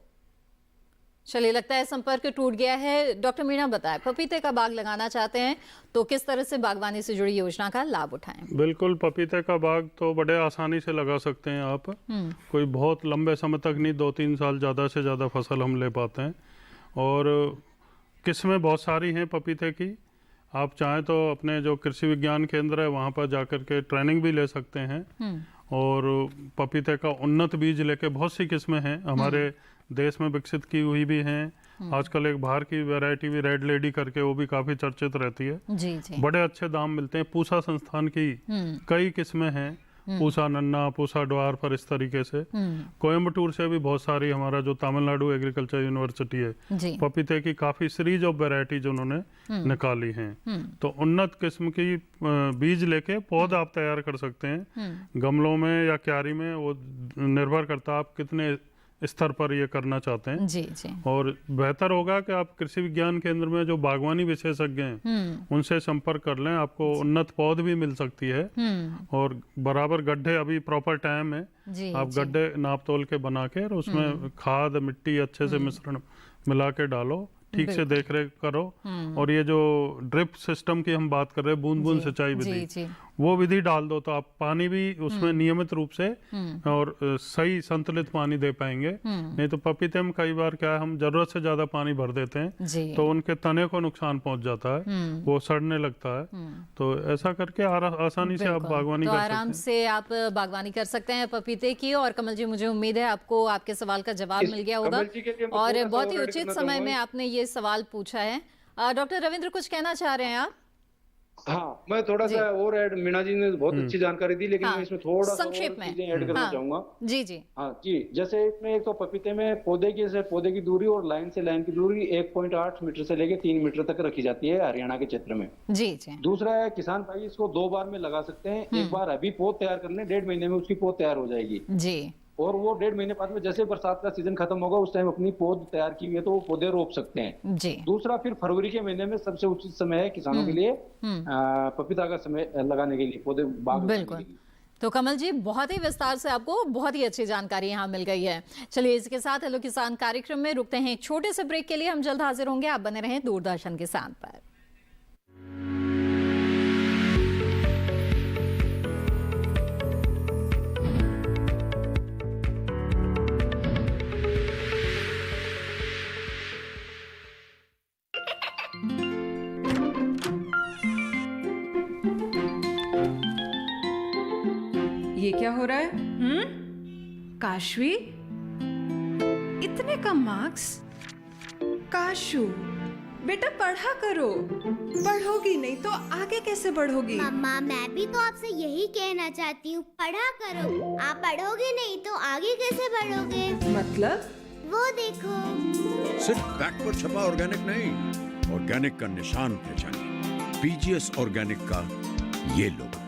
Speaker 3: चलिए, लगता है संपर्क टूट गया है। डॉक्टर मीणा बताएं, पपीते का बाग लगाना चाहते हैं तो किस तरह से बागवानी से जुड़ी योजना का लाभ उठाएं?
Speaker 4: बिल्कुल, पपीते का बाग तो बड़े आसानी से लगा सकते हैं आप। कोई बहुत लंबे समय तक नहीं, 2-3 साल ज़्यादा से ज़्यादा फसल हम ले पाते हैं। और किस्में बहुत सारी हैं पपीते की। आप चाहें तो अपने जो कृषि विज्ञान केंद्र है वहाँ पर जाकर के ट्रेनिंग भी ले सकते हैं। और पपीते का उन्नत बीज लेके बहुत सी किस्में हैं हमारे देश में विकसित की हुई भी हैं। आजकल एक बाहर की वैरायटी भी रेड लेडी करके, वो भी काफी चर्चित रहती है।
Speaker 3: जी।
Speaker 4: बड़े अच्छे दाम मिलते हैं। पूसा संस्थान की कई किस्में हैं, पूसा नन्ना, पूसा ड्वार्फ, इस तरीके से। कोयम्बटूर से भी बहुत सारी, हमारा जो तमिलनाडु एग्रीकल्चर यूनिवर्सिटी है, पपीते की काफी सीरीज ऑफ वैरायटीज उन्होंने निकाली हैं। तो उन्नत किस्म की बीज लेके पौध आप तैयार कर सकते हैं गमलों में या क्यारी में। वो निर्भर करता है आप कितने स्तर पर ये करना चाहते हैं।
Speaker 3: जी।
Speaker 4: और बेहतर होगा कि आप कृषि विज्ञान केंद्र में जो बागवानी विशेषज्ञ हैं उनसे संपर्क कर लें, आपको उन्नत पौध भी मिल सकती है। और बराबर गड्ढे, अभी प्रॉपर टाइम है, आप गड्ढे नाप तोल के बना के और उसमें खाद मिट्टी अच्छे से मिश्रण मिला के डालो, ठीक से देख रेख करो। और ये जो ड्रिप सिस्टम की हम बात कर रहे हैं, बूंद बूंद सिंचाई विधि, वो विधि डाल दो तो आप पानी भी उसमें नियमित रूप से और सही संतुलित पानी दे पाएंगे। नहीं तो पपीते में कई बार क्या है, हम जरूरत से ज्यादा पानी भर देते हैं तो उनके तने को नुकसान पहुंच जाता है, वो सड़ने लगता है। तो ऐसा करके आसानी से आप बागवानी कर सकते हैं।
Speaker 3: आराम से आप बागवानी कर सकते हैं पपीते की। और कमल जी, मुझे उम्मीद है आपको आपके सवाल का जवाब मिल गया होगा और बहुत ही उचित समय में आपने ये सवाल पूछा है। डॉक्टर रविंद्र, कुछ कहना चाह रहे हैं आप?
Speaker 6: हाँ, मैं थोड़ा सा और ऐड, मीना जी ने बहुत अच्छी जानकारी दी, लेकिन मैं इसमें थोड़ा
Speaker 3: संक्षेप में
Speaker 6: ऐड करना चाहूंगा।
Speaker 3: जी।
Speaker 6: हाँ जी, जैसे इसमें एक तो पपीते में पौधे की दूरी और लाइन से लाइन की दूरी 1.8 मीटर से लेके 3 मीटर तक रखी जाती है हरियाणा के क्षेत्र में।
Speaker 3: जी।
Speaker 6: दूसरा है, किसान भाई इसको 2 बार में लगा सकते हैं। एक बार अभी पौध तैयार कर लें, 1.5 महीने में उसकी पौध तैयार हो जाएगी
Speaker 3: जी।
Speaker 6: और वो 1.5 महीने बाद में जैसे बरसात का सीजन खत्म होगा उस टाइम अपनी पौध तैयार की हुई है तो वो पौधे रोप सकते हैं।
Speaker 3: जी।
Speaker 6: दूसरा, फिर फरवरी के महीने में सबसे उचित समय है किसानों के लिए पपीता का समय लगाने के लिए, पौधे बाग लगाने के लिए।
Speaker 3: तो कमल जी, बहुत ही विस्तार से आपको बहुत ही अच्छी जानकारी यहाँ मिल गई है। चलिए, इसके साथ हेलो किसान कार्यक्रम में रुकते हैं एक छोटे से ब्रेक के लिए। हम जल्द हाजिर होंगे, आप बने रहें दूरदर्शन किसान पर।
Speaker 16: ये क्या हो रहा है? काशवी, इतने कम मार्क्स? काशू बेटा, पढ़ा करो। पढ़ोगी नहीं तो आगे कैसे बढ़ोगी?
Speaker 17: मम्मा, मैं भी तो आपसे यही कहना चाहती हूँ, पढ़ा करो। आप पढ़ोगे नहीं तो आगे कैसे बढ़ोगे?
Speaker 16: मतलब?
Speaker 17: वो देखो,
Speaker 18: सिर्फ बैक पर छपा ऑर्गेनिक नहीं, ऑर्गेनिक का निशान पहचानिए। पीजीएस ऑर्गेनिक का ये लोगो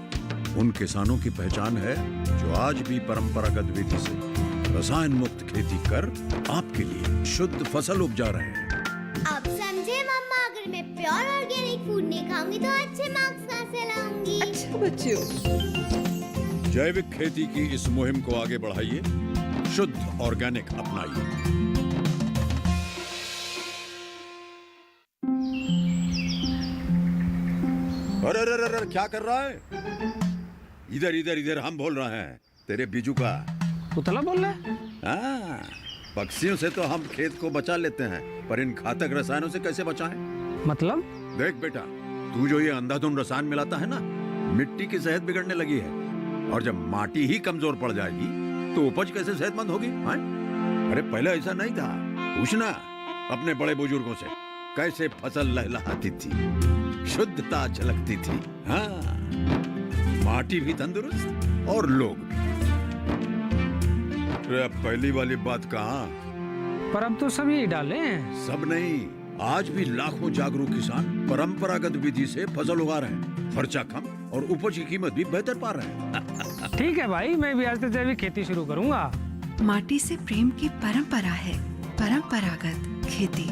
Speaker 18: उन किसानों की पहचान है जो आज भी परंपरागत विधि से रसायन मुक्त खेती कर आपके लिए शुद्ध फसल उपजा रहे हैं।
Speaker 17: अब समझे मम्मा, अगर मैं प्योर ऑर्गेनिक फूड नहीं खाऊंगी तो अच्छे मार्क्स कहाँ से लाऊंगी?
Speaker 16: अच्छा बच्चों,
Speaker 18: जैविक खेती की इस मुहिम को आगे बढ़ाइए, शुद्ध ऑर्गेनिक अपनाइए। अरे अरे अरे क्या कर रहा है? इधर इधर इधर हम बोल रहे हैं, तेरे बीजू का।
Speaker 19: पुतला बोल रहा है?
Speaker 18: हाँ, पक्षियों से तो हम खेत को बचा लेते हैं, पर इन घातक रसायनों से कैसे बचाएं?
Speaker 19: मतलब?
Speaker 18: देख बेटा, तू जो ये अंधाधुंध रसायन मिलाता है ना, मिट्टी की सेहत बिगड़ने लगी है। और जब माटी ही कमजोर पड़ जाएगी तो उपज कैसे सेहतमंद होगी? हाँ? अरे पहले ऐसा नहीं था। पूछना अपने बड़े बुजुर्गों से, कैसे फसल लहलहाती थी, शुद्धता झलकती थी। हाँ, माटी भी तंदुरुस्त और लोग भी। अरे पहली वाली बात कहाँ?
Speaker 19: पर अब तो सब यही डाले हैं।
Speaker 18: सब नहीं, आज भी लाखों जागरूक किसान परंपरागत विधि से फसल उगा रहे हैं। खर्चा कम और उपज की कीमत भी बेहतर पा रहे हैं।
Speaker 19: ठीक है भाई, मैं भी आज से जैविक खेती शुरू करूंगा।
Speaker 16: माटी से प्रेम की परंपरा है परंपरागत खेती।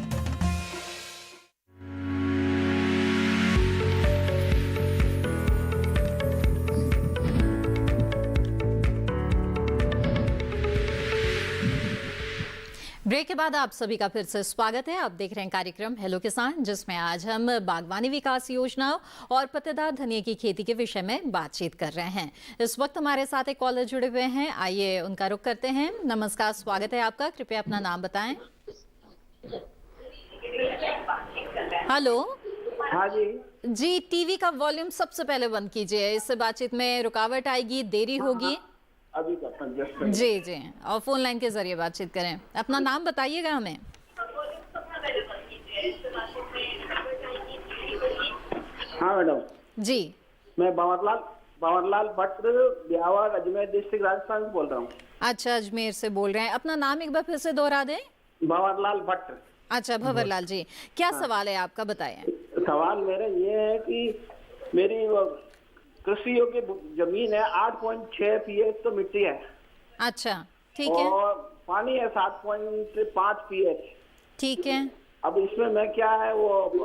Speaker 3: ब्रेक के बाद आप सभी का फिर से स्वागत है। आप देख रहे हैं कार्यक्रम हेलो किसान, जिसमें आज हम बागवानी विकास योजना और पत्तेदार धनिया की खेती के विषय में बातचीत कर रहे हैं। इस वक्त हमारे साथ एक कॉलर जुड़े हुए हैं, आइए उनका रुख करते हैं। नमस्कार, स्वागत है आपका, कृपया अपना नाम बताएं। हेलो।
Speaker 20: हाँ जी।
Speaker 3: जी, टीवी का वॉल्यूम सबसे पहले बंद कीजिए, इससे बातचीत में रुकावट आएगी, देरी होगी।
Speaker 20: अभी
Speaker 3: जी जी, और फोन लाइन के जरिए बातचीत करें। अपना नाम बताइएगा हमें।
Speaker 20: हाँ मैडम
Speaker 3: जी,
Speaker 20: मैं बावरलाल भट्ट, ब्यावर, अजमेर डिस्ट्रिक्ट, राजस्थान से बोल रहा हूँ।
Speaker 3: अच्छा, अजमेर से बोल रहे हैं। अपना नाम एक बार फिर से दोहरा दें।
Speaker 20: बावरलाल भट्ट।
Speaker 3: अच्छा, भंवरलाल जी, क्या सवाल है आपका, बताएं।
Speaker 20: सवाल मेरा ये है कि मेरी कृषि योग्य जमीन है, 8.6 पीएच तो मिट्टी है।
Speaker 3: अच्छा, ठीक है।
Speaker 20: और पानी है 7.5 पीएच।
Speaker 3: ठीक है।
Speaker 20: अब इसमें मैं क्या है वो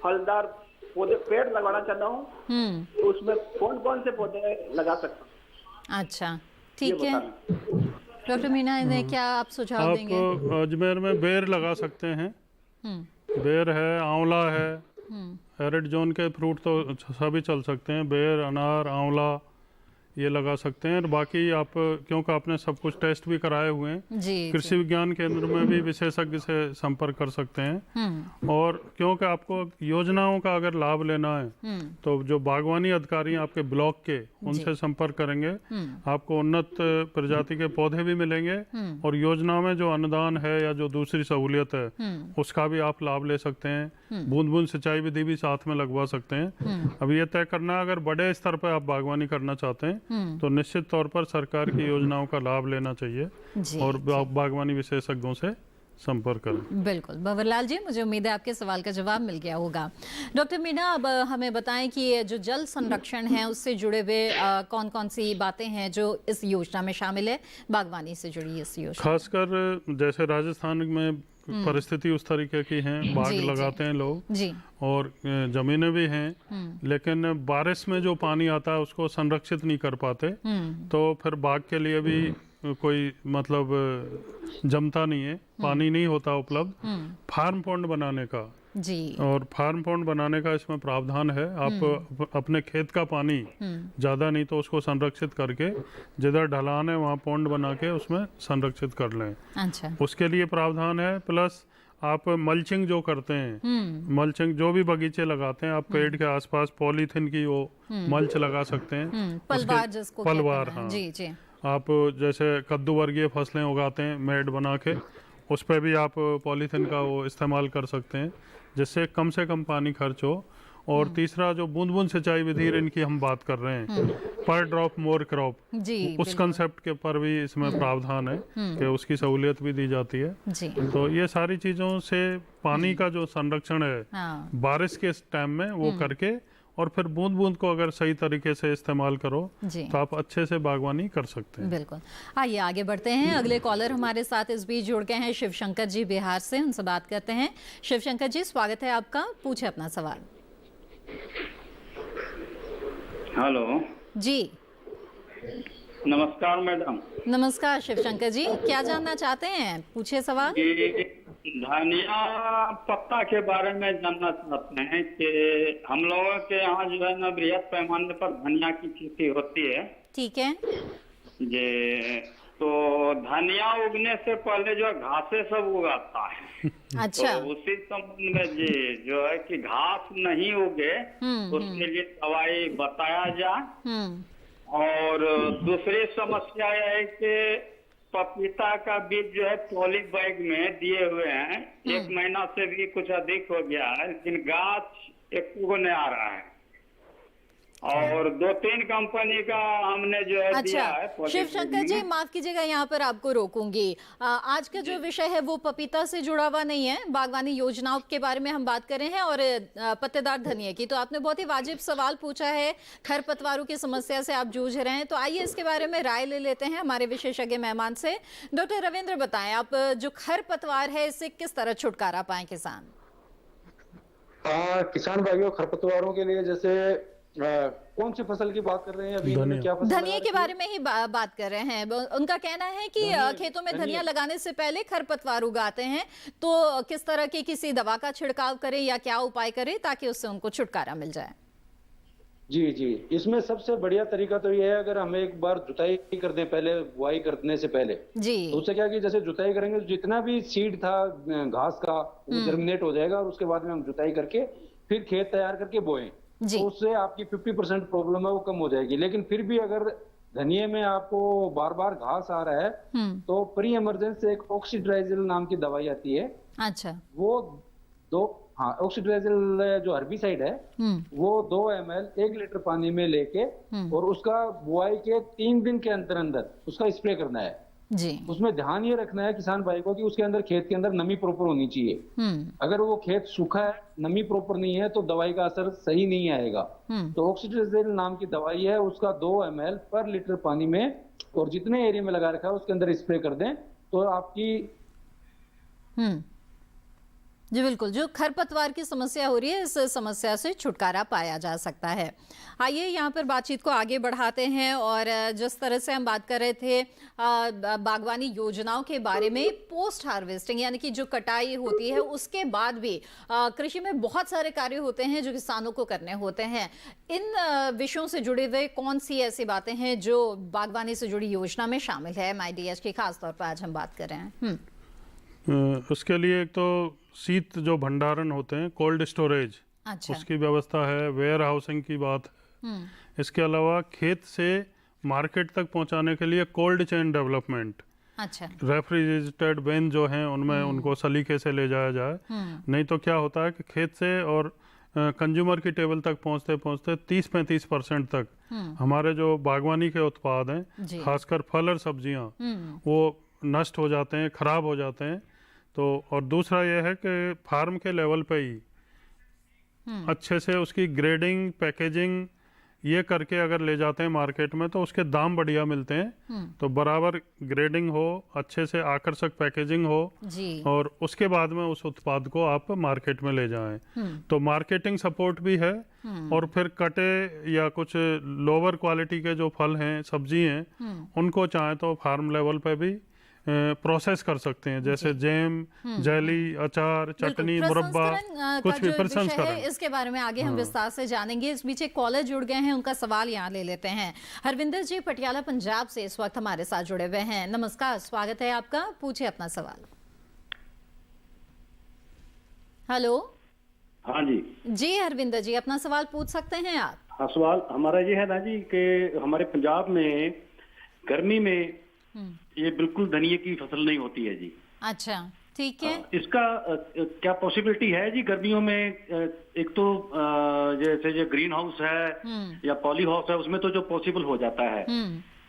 Speaker 20: फलदार पौधे पेड़ लगाना चाहता हूँ, तो उसमें कौन कौन से पौधे लगा सकता हूँ?
Speaker 3: अच्छा, ठीक है। डॉक्टर मीना, इन्हें क्या आप सुझाव देंगे?
Speaker 4: आप अजमेर में बेर लगा सकते हैं। बेर है, आंवला है, एरिड जोन के फ्रूट तो सभी चल सकते हैं। बेर, अनार, आंवला ये लगा सकते हैं। और बाकी आप, क्योंकि आपने सब कुछ टेस्ट भी कराए हुए हैं, कृषि विज्ञान केंद्र में भी विशेषज्ञ से संपर्क कर सकते हैं। और क्योंकि आपको योजनाओं का अगर लाभ लेना है तो जो बागवानी अधिकारी आपके ब्लॉक के, उनसे संपर्क करेंगे, आपको उन्नत प्रजाति के पौधे भी मिलेंगे और योजना में जो अनुदान है या जो दूसरी सहूलियत है उसका भी आप लाभ ले सकते हैं। बूंद बूंद सिंचाई विधि भी साथ में लगवा सकते हैं। अब ये तय करना, अगर बड़े स्तर पर आप बागवानी करना चाहते हैं तो निश्चित तौर पर सरकार की योजनाओं का लाभ लेना चाहिए और बागवानी विशेषज्ञों से संपर्क करें।
Speaker 3: बिल्कुल भंवरलाल जी, मुझे उम्मीद है आपके सवाल का जवाब मिल गया होगा। डॉक्टर मीना, अब हमें बताएं कि जो जल संरक्षण है उससे जुड़े हुए कौन कौन सी बातें हैं जो इस योजना में शामिल है, बागवानी से जुड़ी इस योजना?
Speaker 4: खासकर जैसे राजस्थान में परिस्थिति उस तरीके की है, बाग लगाते हैं लोग और जमीनें भी हैं, लेकिन बारिश में जो पानी आता है उसको संरक्षित नहीं कर पाते, तो फिर बाग के लिए भी कोई मतलब जमता नहीं है, पानी नहीं होता उपलब्ध। फार्म पॉन्ड बनाने का और फार्म पॉन्ड बनाने का इसमें प्रावधान है। आप अपने खेत का पानी ज़्यादा नहीं तो उसको संरक्षित करके जिधर ढलान है वहाँ पॉन्ड बना के उसमें संरक्षित कर लें।
Speaker 3: अच्छा।
Speaker 4: उसके लिए प्रावधान है। प्लस आप मल्चिंग जो करते हैं, मल्चिंग जो भी बगीचे लगाते हैं, आप पेड़ के आसपास पॉलीथीन की वो मल्च लगा सकते हैं।
Speaker 3: पलवार जिसको
Speaker 4: पलवार, हाँ।
Speaker 3: जी जी।
Speaker 4: आप जैसे कद्दू वर्गीय फसलें उगाते हैं मेड बना के, उस पर भी आप पॉलीथीन का वो इस्तेमाल कर सकते हैं, जिससे कम से कम पानी खर्च हो। और तीसरा जो बूंद बूंद सिंचाई विधि इनकी हम बात कर रहे हैं, पर ड्रॉप मोर क्रॉप, उस कंसेप्ट के पर भी इसमें प्रावधान है कि उसकी सहूलियत भी दी जाती है। तो ये सारी चीज़ों से पानी का जो संरक्षण है बारिश के टाइम में वो करके और फिर बूंद बूंद को अगर सही तरीके से इस्तेमाल करो तो आप अच्छे से बागवानी कर सकते हैं।
Speaker 3: बिल्कुल। आइए आगे बढ़ते हैं। अगले कॉलर हमारे साथ इस बीच जुड़ गए हैं शिवशंकर जी बिहार से, उनसे बात करते हैं। शिवशंकर जी, स्वागत है आपका, पूछे अपना सवाल।
Speaker 21: हेलो
Speaker 3: जी,
Speaker 21: नमस्कार मैडम।
Speaker 3: नमस्कार शिवशंकर जी, क्या जानना चाहते हैं, पूछे सवाल।
Speaker 21: धनिया पत्ता के बारे में जानना चाहते हैं कि हम लोगों के यहाँ जो है ना बृहद पैमाने पर धनिया की खेती होती है।
Speaker 3: ठीक है
Speaker 21: जे तो धनिया उगने से पहले जो घासे सब उगाता है।
Speaker 3: अच्छा।
Speaker 21: तो उसी संबंध में जी जो है कि घास नहीं उगे उसके लिए दवाई बताया जाए। और दूसरी समस्या यह है कि पपीता का बीज जो है पॉली बैग में दिए हुए हैं, 1 महीना से भी कुछ अधिक हो गया है, लेकिन गाछ एक नहीं आ रहा है। और 2-3 कंपनी का हमने जो है दिया है।
Speaker 3: शिव शंकर जी माफ कीजिएगा, यहाँ पर आपको रोकूंगी। आज का जो विषय है वो पपीता से जुड़ा हुआ नहीं है, बागवानी योजनाओं के बारे में हम बात कर रहे हैं और पत्तेदार धनिया की। तो आपने बहुत ही वाजिब सवाल पूछा है, खरपतवारों की समस्या से आप जूझ रहे हैं, तो आइए इसके बारे में राय ले लेते हैं हमारे विशेषज्ञ मेहमान से। डॉक्टर रविंद्र बताएं, आप जो खरपतवार है इससे किस तरह छुटकारा पाए किसान?
Speaker 6: किसान भाइयों, खरपतवारों के लिए जैसे कौन सी फसल की बात कर रहे हैं अभी? क्या फसल?
Speaker 3: धनिया के बारे में ही बात कर रहे हैं। उनका कहना है कि खेतों में धनिया लगाने से पहले खरपतवार उगाते हैं, तो किस तरह की किसी दवा का छिड़काव करें या क्या उपाय करें ताकि उससे उनको छुटकारा मिल जाए?
Speaker 6: जी जी, इसमें सबसे बढ़िया तरीका तो ये है, अगर हम एक बार जुताई कर दें पहले, बुआई करने से पहले जी, तो उससे क्या कि जैसे जुताई करेंगे तो जितना भी सीड था घास का वो जर्मिनेट हो जाएगा और उसके बाद में हम जुताई करके फिर खेत तैयार करके बोएं, तो उससे आपकी 50% प्रॉब्लम है वो कम हो जाएगी। लेकिन फिर भी अगर धनिये में आपको बार बार घास आ रहा है तो प्री इमरजेंसी एक ऑक्सीड्राइजिल नाम की दवाई आती है।
Speaker 3: अच्छा।
Speaker 6: वो ऑक्सीड्राइजिल जो हर्बिसाइड है वो 2 ml 1 लीटर पानी में लेके और उसका बुआई के 3 दिन के अंदर अंदर उसका स्प्रे करना है
Speaker 3: जी।
Speaker 6: उसमें ध्यान ये रखना है किसान भाई को कि उसके अंदर, खेत के अंदर नमी प्रॉपर होनी चाहिए। अगर वो खेत सूखा है, नमी प्रॉपर नहीं है, तो दवाई का असर सही नहीं आएगा। तो ऑक्सीड्राइजिल नाम की दवाई है, उसका 2 ml पर लीटर पानी में और जितने एरिया में लगा रखा है उसके अंदर स्प्रे कर दें तो आपकी
Speaker 3: जी बिल्कुल, जो खरपतवार की समस्या हो रही है इस समस्या से छुटकारा पाया जा सकता है। आइए यहाँ पर बातचीत को आगे बढ़ाते हैं और जिस तरह से हम बात कर रहे थे बागवानी योजनाओं के बारे में, पोस्ट हार्वेस्टिंग यानी कि जो कटाई होती है उसके बाद भी कृषि में बहुत सारे कार्य होते हैं जो किसानों को करने होते हैं। इन विषयों से जुड़े हुए कौन सी ऐसी बातें हैं जो बागवानी से जुड़ी योजना में शामिल है MIDH की, खासतौर पर आज हम बात कर रहे हैं?
Speaker 4: उसके लिए एक तो शीत जो भंडारण होते हैं, कोल्ड स्टोरेज,
Speaker 3: अच्छा।
Speaker 4: उसकी व्यवस्था है, वेयर हाउसिंग की बात है। इसके अलावा खेत से मार्केट तक पहुंचाने के लिए कोल्ड चेन डेवलपमेंट,
Speaker 3: अच्छा।
Speaker 4: रेफ्रिजरेटेड बेन जो हैं उनमें उनको सलीके से ले जाया जाए। नहीं तो क्या होता है कि खेत से और कंज्यूमर की टेबल तक पहुंचते पहुंचते 30-35% तक हमारे जो बागवानी के उत्पाद हैं, खासकर फल और सब्जियां, वो नष्ट हो जाते हैं, खराब हो जाते हैं। तो और दूसरा यह है कि फार्म के लेवल पे ही अच्छे से उसकी ग्रेडिंग, पैकेजिंग ये करके अगर ले जाते हैं मार्केट में तो उसके दाम बढ़िया मिलते हैं। तो बराबर ग्रेडिंग हो, अच्छे से आकर्षक पैकेजिंग हो और उसके बाद में उस उत्पाद को आप मार्केट में ले जाएं। तो मार्केटिंग सपोर्ट भी है और फिर कटे या कुछ लोअर क्वालिटी के जो फल हैं, सब्जी हैं, उनको चाहें तो फार्म लेवल पे भी प्रोसेस कर सकते हैं, जैसे जैम, जेली, अचार, चटनी, मुरब्बा, कुछ भी प्रसंस्करण।
Speaker 3: इसके बारे में आगे हम विस्तार से जानेंगे। इस बीच एक कॉलर जुड़ गए हैं, उनका सवाल यहाँ ले लेते हैं। हरविंदर जी पटियाला पंजाब से इस वक्त हमारे साथ जुड़े हुए हैं। नमस्कार, स्वागत है आपका, पूछिए अपना सवाल। हेलो।
Speaker 21: हाँ जी
Speaker 3: जी हरविंदर जी, अपना सवाल पूछ सकते हैं आप।
Speaker 21: हाँ, सवाल हमारा ये है ना जी कि हमारे पंजाब में गर्मी में ये बिल्कुल धनिये की फसल नहीं होती है जी।
Speaker 3: अच्छा, ठीक है।
Speaker 21: इसका क्या पॉसिबिलिटी है जी गर्मियों में? एक तो जैसे जो ग्रीन हाउस है या पॉली हाउस है उसमें तो जो पॉसिबल हो जाता है,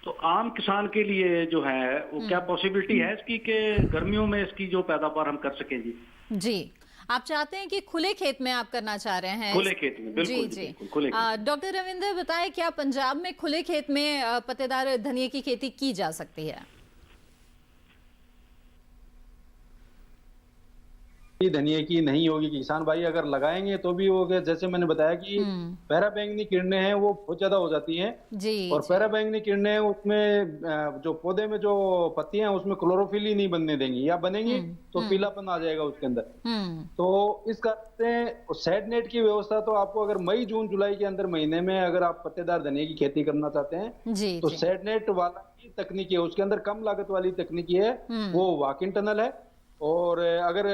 Speaker 21: तो आम किसान के लिए जो है वो क्या पॉसिबिलिटी है इसकी कि गर्मियों में इसकी जो पैदावार हम कर सकें जी?
Speaker 3: जी, आप चाहते हैं कि खुले खेत में आप करना चाह रहे हैं?
Speaker 21: खुले खेत में, बिल्कुल
Speaker 3: जी
Speaker 21: बिल्कुल, खुले खेत।
Speaker 3: डॉक्टर रविंद्र बताएं, क्या पंजाब में खुले खेत में पत्तेदार धनिये की खेती की जा सकती है?
Speaker 6: धनिये की नहीं होगी। किसान भाई अगर लगाएंगे तो भी होगा। जैसे मैंने बताया कि पैराबैंगनी किरणें हैं वो बहुत ज्यादा हो जाती हैं और पैराबैंगनी किरणें उसमें जो पौधे में जो पत्तियां हैं उसमें क्लोरोफिल ही नहीं बनने देंगी, या बनेंगी तो पीलापन आ जाएगा उसके अंदर। तो इस कारण से शेड नेट की व्यवस्था तो आपको अगर मई जून जुलाई के अंदर महीने में अगर आप पत्तेदार धनिये की खेती करना चाहते हैं तो शेड नेट वाला की तकनीकी है, उसके अंदर कम लागत वाली तकनीकी है, वो वॉक इन टनल है। और अगर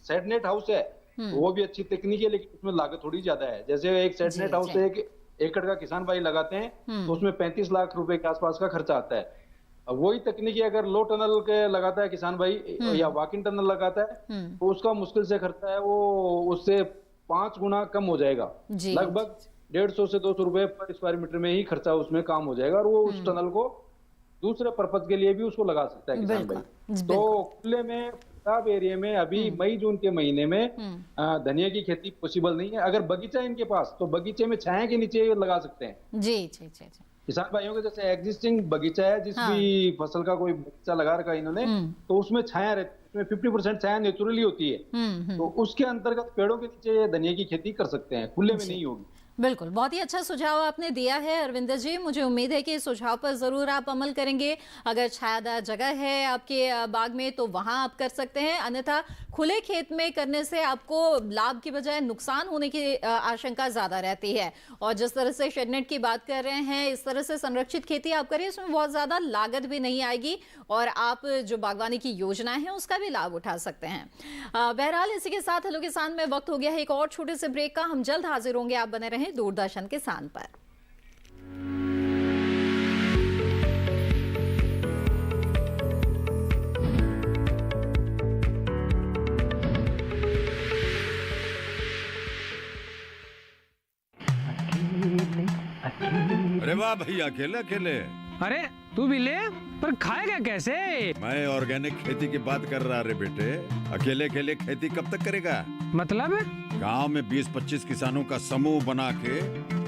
Speaker 6: शेड नेट हाउस है वो भी अच्छी तकनीक है, लेकिन उसमें लागत थोड़ी ज्यादा है। जैसे एक शेड नेट हाउस है, 1 एकड़ का किसान भाई लगाते हैं तो उसमें 35 लाख रुपए के आसपास का खर्चा आता है। अब वही तकनीकी अगर लो टनल के लगाता है किसान भाई या वॉक इन टनल लगाता है तो उसका मुश्किल से खर्चा है वो उससे 5 गुना कम हो जाएगा। लगभग 150 से 200 रुपए पर स्क्वायर मीटर में ही खर्चा उसमें काम हो जाएगा और वो उस टनल को दूसरे पर्पज के लिए भी उसको लगा सकता है किसान भाई। तो खुले में पंजाब एरिया में अभी मई जून के महीने में धनिया की खेती पॉसिबल नहीं है। अगर बगीचा इनके पास तो बगीचे में छाया के नीचे लगा सकते हैं। जी जी जी जी। किसान भाइयों के जैसे एग्जिस्टिंग बगीचा है, जिस भी फसल का कोई बगीचा लगा रखा है इन्होंने, तो उसमें छाया रहती है, 50% छाया नेचुरली होती है। तो उसके अंतर्गत पेड़ों के नीचे धनिया की खेती कर सकते हैं, खुले में नहीं होगी।
Speaker 3: बिल्कुल, बहुत ही अच्छा सुझाव आपने दिया है अरविंदर जी। मुझे उम्मीद है कि इस सुझाव पर ज़रूर आप अमल करेंगे। अगर छायादार जगह है आपके बाग में तो वहां आप कर सकते हैं, अन्यथा खुले खेत में करने से आपको लाभ की बजाय नुकसान होने की आशंका ज़्यादा रहती है। और जिस तरह से शेड नेट की बात कर रहे हैं, इस तरह से संरक्षित खेती आप करें, इसमें बहुत ज़्यादा लागत भी नहीं आएगी और आप जो बागवानी की योजनाएं हैं उसका भी लाभ उठा सकते हैं। बहरहाल इसी के साथ हेलो किसान में वक्त हो गया है एक और छोटे से ब्रेक का। हम जल्द हाजिर होंगे, आप बने रहें दूरदर्शन किसान पर।
Speaker 18: अरे वाह भैया, अकेले अकेले।
Speaker 19: अरे तू भी ले, पर खाएगा कैसे?
Speaker 18: मैं ऑर्गेनिक खेती की बात कर रहा रे बेटे। अकेले अकेले खेती कब तक करेगा?
Speaker 19: मतलब
Speaker 18: गांव में 20-25 किसानों का समूह बना के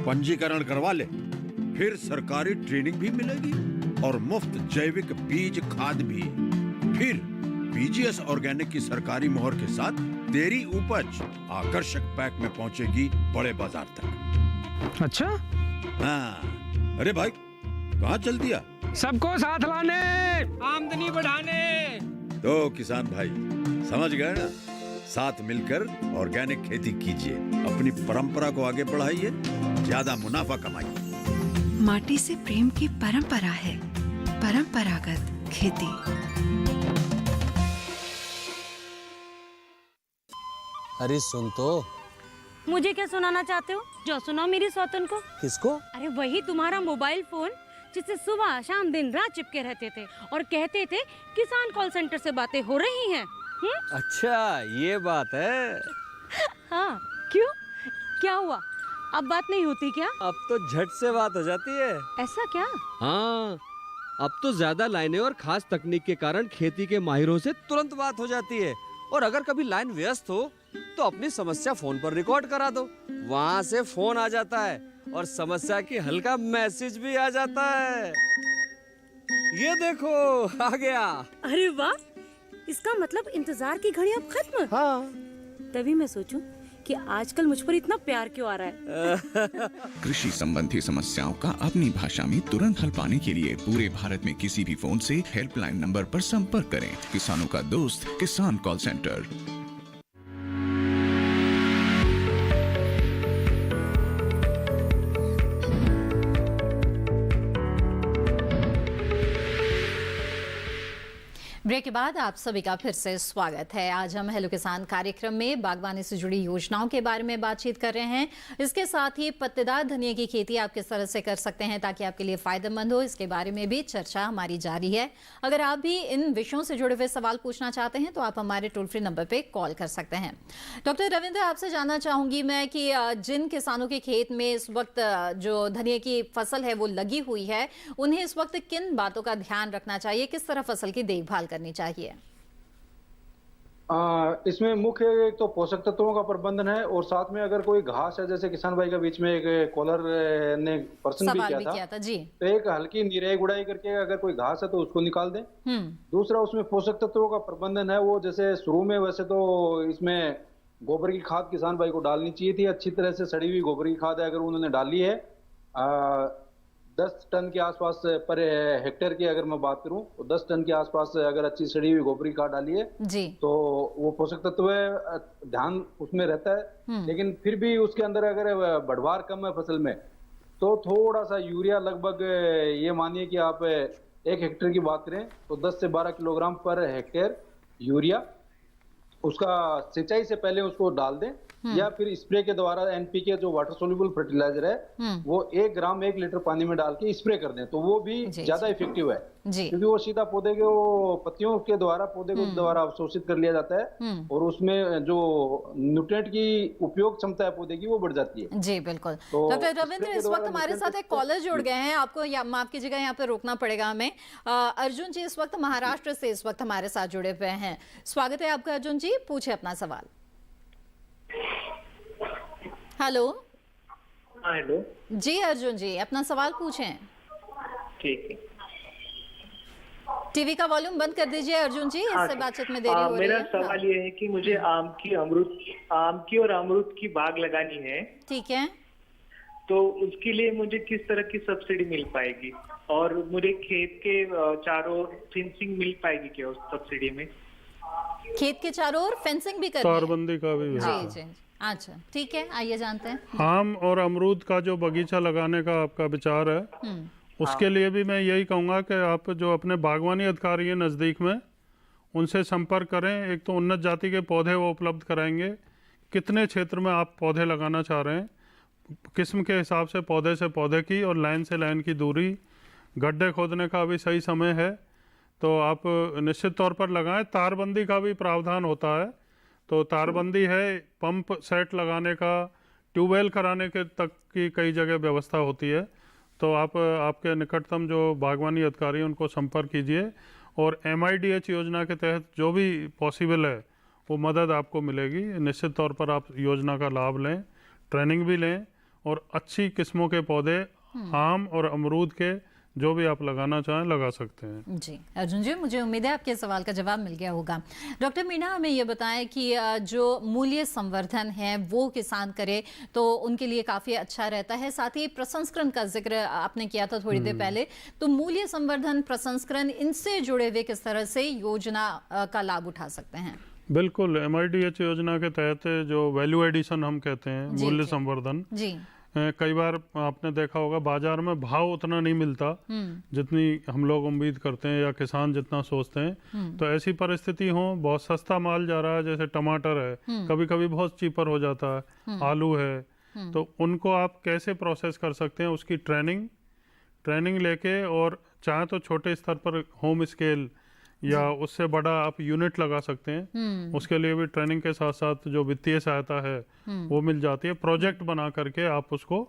Speaker 18: पंजीकरण करवा ले, फिर सरकारी ट्रेनिंग भी मिलेगी और मुफ्त जैविक बीज खाद भी। फिर पीजीएस ऑर्गेनिक की सरकारी मोहर के साथ तेरी उपज आकर्षक पैक में पहुंचेगी बड़े बाजार तक।
Speaker 19: अच्छा?
Speaker 18: हाँ। अरे भाई कहाँ चल दिया?
Speaker 19: सबको साथ लाने, आमदनी बढ़ाने।
Speaker 18: तो किसान भाई समझ गए ना? साथ मिलकर ऑर्गेनिक खेती कीजिए, अपनी परंपरा को आगे बढ़ाइए, ज्यादा मुनाफा कमाइए।
Speaker 16: माटी से प्रेम की परंपरा है परंपरागत खेती।
Speaker 1: अरे सुन तो।
Speaker 22: मुझे क्या सुनाना चाहते हो? जो सुनाओ मेरी सौतन को।
Speaker 1: किसको?
Speaker 22: अरे वही तुम्हारा मोबाइल फोन जिससे सुबह शाम दिन रात चिपके रहते थे और कहते थे किसान कॉल सेंटर से बातें हो रही हैं।
Speaker 1: अच्छा ये बात है।
Speaker 22: हाँ क्यों, क्या हुआ? अब बात नहीं होती क्या?
Speaker 1: अब तो झट से बात हो जाती है।
Speaker 22: ऐसा क्या?
Speaker 1: हाँ, अब तो ज्यादा लाइनें और खास तकनीक के कारण खेती के माहिरों से तुरंत बात हो जाती है। और अगर कभी लाइन व्यस्त हो तो अपनी समस्या फोन पर रिकॉर्ड करा दो, वहाँ से फोन आ जाता है और समस्या की हल का मैसेज भी आ जाता है। ये देखो आ गया।
Speaker 22: अरे वाह, इसका मतलब इंतजार की घड़ी अब खत्म।
Speaker 1: हाँ।
Speaker 22: तभी मैं सोचूं कि आजकल मुझ पर इतना प्यार क्यों आ रहा है।
Speaker 23: कृषि संबंधी समस्याओं का अपनी भाषा में तुरंत हल पाने के लिए पूरे भारत में किसी भी फोन से हेल्पलाइन नंबर पर संपर्क करें। किसानों का दोस्त किसान कॉल सेंटर।
Speaker 3: ब्रेक के बाद आप सभी का फिर से स्वागत है। आज हम हेलो किसान कार्यक्रम में बागवानी से जुड़ी योजनाओं के बारे में बातचीत कर रहे हैं। इसके साथ ही पत्तेदार धनिया की खेती आप किस तरह से कर सकते हैं ताकि आपके लिए फायदेमंद हो, इसके बारे में भी चर्चा हमारी जारी है। अगर आप भी इन विषयों से जुड़े हुए सवाल पूछना चाहते हैं तो आप हमारे टोल फ्री नंबर पर कॉल कर सकते हैं। डॉक्टर रविंद्र, आपसे जानना चाहूंगी मैं कि जिन किसानों के खेत में इस वक्त जो धनिया की फसल है वो लगी हुई है, उन्हें इस वक्त किन बातों का ध्यान रखना चाहिए, किस तरह फसल की देखभाल करनी चाहिए?
Speaker 6: इसमें मुख्य एक तो पोषक तत्वों का प्रबंधन है, और साथ में अगर कोई घास है, जैसे किसान भाई का बीच में एक कॉलर ने प्रश्न भी किया था
Speaker 3: जी।
Speaker 6: तो एक हल्की निराई गुड़ाई करके अगर कोई घास है तो उसको निकाल दें। दूसरा उसमें पोषक तत्वों का प्रबंधन है, वो जैसे शुरू में वैसे तो इसमें गोबर की खाद किसान भाई को डालनी चाहिए थी, अच्छी तरह से सड़ी हुई गोबर की खाद है अगर उन्होंने डाली है 10 टन के आसपास पर हेक्टेयर की अगर मैं बात करूं तो 10 टन के आसपास अगर अच्छी सड़ी हुई गोबरी खाद डाली है
Speaker 3: जी, तो
Speaker 6: वो पोषक तत्व ध्यान उसमें रहता है। लेकिन फिर भी उसके अंदर अगर बढ़वार कम है फसल में तो थोड़ा सा यूरिया, लगभग ये मानिए कि आप 1 हेक्टेयर की बात करें तो 10 से 12 किलोग्राम पर हेक्टेयर यूरिया उसका सिंचाई से पहले उसको डाल दें, या फिर स्प्रे के द्वारा एनपीके जो वाटर सोल्यूबल फर्टिलाइजर है वो 1 ग्राम 1 लीटर पानी में डाल के स्प्रे कर दें, तो वो भी ज्यादा इफेक्टिव है क्योंकि वो सीधा पौधे के पत्तियों के द्वारा पौधे को द्वारा अवशोषित कर लिया जाता है और उसमें जो न्यूट्रिएंट की उपयोग क्षमता है पौधे की वो बढ़ जाती है।
Speaker 3: जी बिल्कुल। डॉक्टर रविंद्र इस वक्त हमारे साथ एक कॉलर जुड़ गए हैं, आपको माफ कीजिएगा यहाँ पे रोकना पड़ेगा हमें। अर्जुन जी इस वक्त महाराष्ट्र से इस वक्त हमारे साथ जुड़े हुए हैं, स्वागत है आपका अर्जुन जी, पूछे अपना सवाल। हेलो।
Speaker 2: हेलो
Speaker 3: जी अर्जुन जी अपना सवाल पूछें।
Speaker 2: ठीक है,
Speaker 3: टीवी का वॉल्यूम बंद कर दीजिए अर्जुन जी, इससे बातचीत में देरी हो रही है।
Speaker 2: मेरा सवाल ये है कि मुझे आम की और अमरूद की बाग लगानी है।
Speaker 3: ठीक है,
Speaker 2: तो उसके लिए मुझे किस तरह की सब्सिडी मिल पाएगी, और मुझे खेत के चारों फेंसिंग मिल पाएगी क्या उस सब्सिडी में?
Speaker 3: खेत के चारों ओर फेंसिंग भी करनी है?
Speaker 4: तारबंदी का भी
Speaker 3: जी जी, अच्छा ठीक है, आइए जानते हैं।
Speaker 4: आम और अमरूद का जो बगीचा लगाने का आपका विचार है उसके लिए भी मैं यही कहूँगा कि आप जो अपने बागवानी अधिकारी हैं नज़दीक में उनसे संपर्क करें। एक तो उन्नत जाति के पौधे वो उपलब्ध कराएंगे, कितने क्षेत्र में आप पौधे लगाना चाह रहे हैं, किस्म के हिसाब से पौधे की और लाइन से लाइन की दूरी, गड्ढे खोदने का भी सही समय है तो आप निश्चित तौर पर लगाएं। तारबंदी का भी प्रावधान होता है, तो तारबंदी है, पंप सेट लगाने का, ट्यूबवेल कराने के तक की कई जगह व्यवस्था होती है, तो आप आपके निकटतम जो बागवानी अधिकारी हैं उनको संपर्क कीजिए और MIDH योजना के तहत जो भी पॉसिबल है वो मदद आपको मिलेगी। निश्चित तौर पर आप योजना का लाभ लें, ट्रेनिंग भी लें और अच्छी किस्मों के पौधे आम और अमरूद के जो भी आप लगाना चाहें लगा सकते हैं।
Speaker 3: जी अर्जुन जी, मुझे उम्मीद है आपके सवाल का जवाब मिल गया होगा। डॉक्टर मीणा हमें ये बताएं कि जो मूल्य संवर्धन है वो किसान करे तो उनके लिए काफ़ी अच्छा रहता है, साथ ही प्रसंस्करण का जिक्र आपने किया था थोड़ी देर पहले, तो मूल्य संवर्धन, प्रसंस्करण, इनसे जुड़े हुए किस तरह से योजना का लाभ उठा सकते हैं?
Speaker 4: बिल्कुल, MIDH योजना के तहत जो वैल्यू एडिशन हम कहते हैं, मूल्य संवर्धन,
Speaker 3: जी
Speaker 4: कई बार आपने देखा होगा बाजार में भाव उतना नहीं मिलता जितनी हम लोग उम्मीद करते हैं या किसान जितना सोचते हैं, तो ऐसी परिस्थिति हो, बहुत सस्ता माल जा रहा है जैसे टमाटर है, कभी कभी बहुत चीपर हो जाता है, आलू है, तो उनको आप कैसे प्रोसेस कर सकते हैं उसकी ट्रेनिंग लेके, और चाहे तो छोटे स्तर पर होम स्केल या उससे बड़ा आप यूनिट लगा सकते हैं, उसके लिए भी ट्रेनिंग के साथ साथ जो वित्तीय सहायता है वो मिल जाती है। प्रोजेक्ट बना करके आप उसको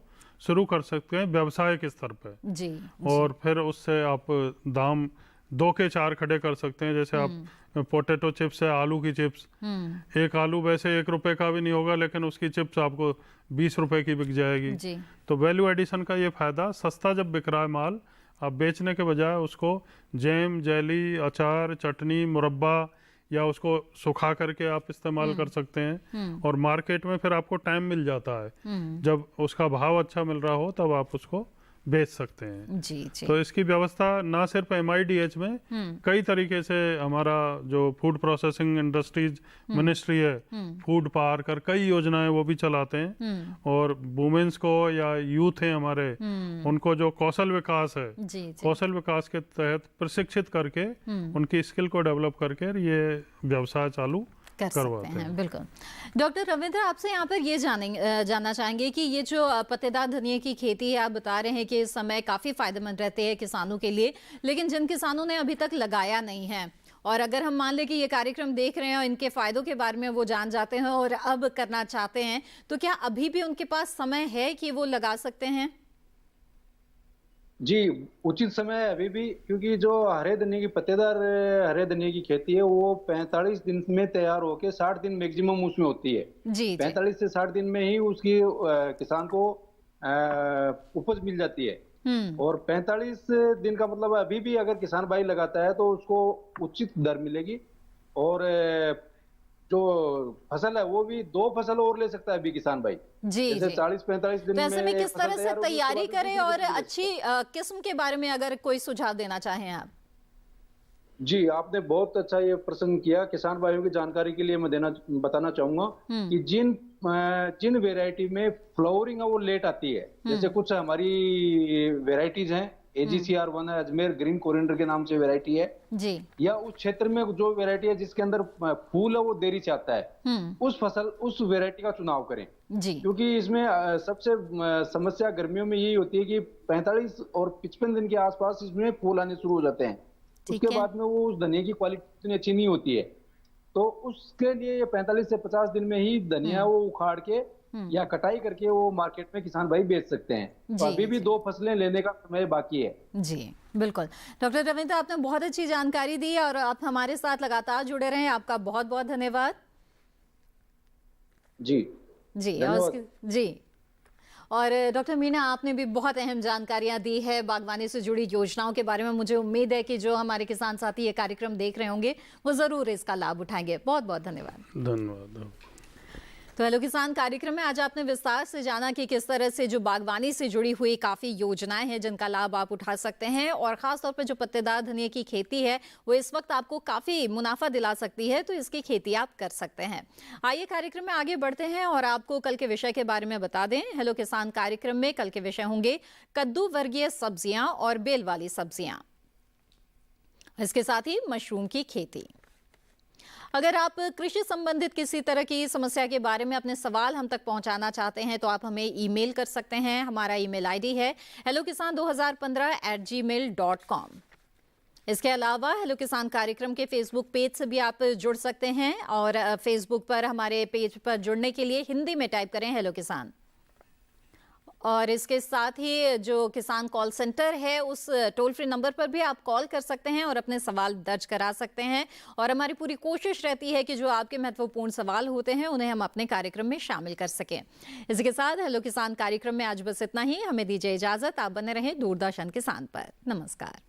Speaker 4: शुरू कर सकते हैं व्यवसायिक स्तर पे
Speaker 3: जी,
Speaker 4: और फिर उससे आप दाम 2 के 4 खड़े कर सकते हैं। जैसे आप पोटैटो चिप्स है, आलू की चिप्स, एक आलू वैसे 1 रुपए का भी नहीं होगा लेकिन उसकी चिप्स आपको 20 रुपए की बिक जाएगी। तो वैल्यू एडिशन का ये फायदा, सस्ता जब बिक रहा है माल, आप बेचने के बजाय उसको जैम, जेली, अचार, चटनी, मुरब्बा या उसको सुखा करके आप इस्तेमाल कर सकते हैं और मार्केट में फिर आपको टाइम मिल जाता है, जब उसका भाव अच्छा मिल रहा हो तब आप उसको बेच सकते हैं।
Speaker 3: जी जी।
Speaker 4: तो इसकी व्यवस्था ना सिर्फ MIDH में, कई तरीके से हमारा जो फूड प्रोसेसिंग इंडस्ट्रीज मिनिस्ट्री है, फूड पार्क और कई योजनाएं वो भी चलाते हैं, और वुमेन्स को या यूथ हैं हमारे, उनको जो कौशल विकास है, कौशल विकास के तहत प्रशिक्षित करके उनकी स्किल को डेवलप करके ये व्यवसाय चालू
Speaker 3: कर सकते हैं। बिल्कुल। डॉक्टर रविंद्र आपसे यहाँ पर ये जानना चाहेंगे कि ये जो पत्तेदार धनिया की खेती है, आप बता रहे हैं कि इस समय काफ़ी फायदेमंद रहते हैं किसानों के लिए, लेकिन जिन किसानों ने अभी तक लगाया नहीं है और अगर हम मान लें कि ये कार्यक्रम देख रहे हैं और इनके फ़ायदों के बारे में वो जान जाते हैं और अब करना चाहते हैं, तो क्या अभी भी उनके पास समय है कि वो लगा सकते हैं?
Speaker 6: जी, उचित समय अभी भी, क्योंकि जो हरे धनिये की पत्तेदार हरे धनिये की खेती है वो 45 दिन में तैयार होके 60 दिन मैक्सिमम उसमें होती है।
Speaker 3: जी,
Speaker 6: 45 से 60 दिन में ही उसकी किसान को उपज मिल जाती है। और 45 दिन का मतलब अभी भी अगर किसान भाई लगाता है तो उसको उचित दर मिलेगी, और जो फसल है वो भी 2 फसल और ले सकता है अभी किसान भाई।
Speaker 3: जी,
Speaker 6: जैसे
Speaker 3: जी।
Speaker 6: 40-45 दिन
Speaker 3: तो ऐसे में
Speaker 6: एक
Speaker 3: किस
Speaker 6: फसल
Speaker 3: तरह से
Speaker 6: तैयार होगी, उसके
Speaker 3: तैयारी
Speaker 6: बाद
Speaker 3: करें
Speaker 6: दूसरी
Speaker 3: और
Speaker 6: फसल ले
Speaker 3: अच्छी किस्म के बारे में अगर कोई सुझाव देना चाहें आप?
Speaker 6: जी, आपने बहुत अच्छा ये प्रश्न किया। किसान भाइयों की जानकारी के लिए मैं बताना चाहूंगा कि जिन वेराइटी में फ्लावरिंग है वो लेट आती है, जैसे कुछ हमारी वेराइटीज हैं, AGCR1 है, अजमेर ग्रीन कोरिएंडर के नाम से वेराइटी है
Speaker 3: जी,
Speaker 6: या उस क्षेत्र में जो वेराइटी है जिसके अंदर फूल है वो देरी से आता है, उस वेराइटी का चुनाव करें
Speaker 3: जी,
Speaker 6: क्योंकि इसमें सबसे समस्या गर्मियों में यही होती है कि 45 और 55 दिन के आसपास इसमें फूल आने शुरू हो जाते हैं। उसके बाद में वो उस धनिया की क्वालिटी इतनी अच्छी नहीं होती है, तो उसके लिए ये 45 से 50 दिन में ही धनिया वो उखाड़ के या कटाई करके वो मार्केट में किसान भाई बेच सकते हैं। तो अभी भी 2 फसलें लेने का समय बाकी है।
Speaker 3: जी, बिल्कुल। डॉक्टर रविंद्र, आपने बहुत अच्छी जानकारी दी और आप हमारे साथ लगातार जुड़े रहें, आपका बहुत बहुत धन्यवाद।
Speaker 6: जी
Speaker 3: जी, जी। और डॉक्टर मीना, आपने भी बहुत अहम जानकारियां दी है बागवानी से जुड़ी योजनाओं के बारे में। मुझे उम्मीद है कि जो हमारे किसान साथी ये कार्यक्रम देख रहे होंगे वो जरूर इसका लाभ उठाएंगे। बहुत बहुत धन्यवाद।
Speaker 4: धन्यवाद।
Speaker 3: तो हेलो किसान कार्यक्रम में आज आपने विस्तार से जाना कि किस तरह से जो बागवानी से जुड़ी हुई काफ़ी योजनाएं हैं जिनका लाभ आप उठा सकते हैं, और ख़ास तौर पर जो पत्तेदार धनिये की खेती है वो इस वक्त आपको काफ़ी मुनाफा दिला सकती है, तो इसकी खेती आप कर सकते हैं। आइए कार्यक्रम में आगे बढ़ते हैं और आपको कल के विषय के बारे में बता दें। हेलो किसान कार्यक्रम में कल के विषय होंगे कद्दू वर्गीय सब्जियां और बेल वाली सब्जियां, इसके साथ ही मशरूम की खेती। अगर आप कृषि संबंधित किसी तरह की समस्या के बारे में अपने सवाल हम तक पहुंचाना चाहते हैं तो आप हमें ईमेल कर सकते हैं। हमारा ईमेल आईडी है hellokisan2015@gmail.com। इसके अलावा हेलो किसान कार्यक्रम के फेसबुक पेज से भी आप जुड़ सकते हैं, और फेसबुक पर हमारे पेज पर जुड़ने के लिए हिंदी में टाइप करें हेलो किसान। और इसके साथ ही जो किसान कॉल सेंटर है उस टोल फ्री नंबर पर भी आप कॉल कर सकते हैं और अपने सवाल दर्ज करा सकते हैं, और हमारी पूरी कोशिश रहती है कि जो आपके महत्वपूर्ण सवाल होते हैं उन्हें हम अपने कार्यक्रम में शामिल कर सकें। इसी के साथ हेलो किसान कार्यक्रम में आज बस इतना ही। हमें दीजिए इजाजत। आप बने रहें दूरदर्शन किसान पर। नमस्कार।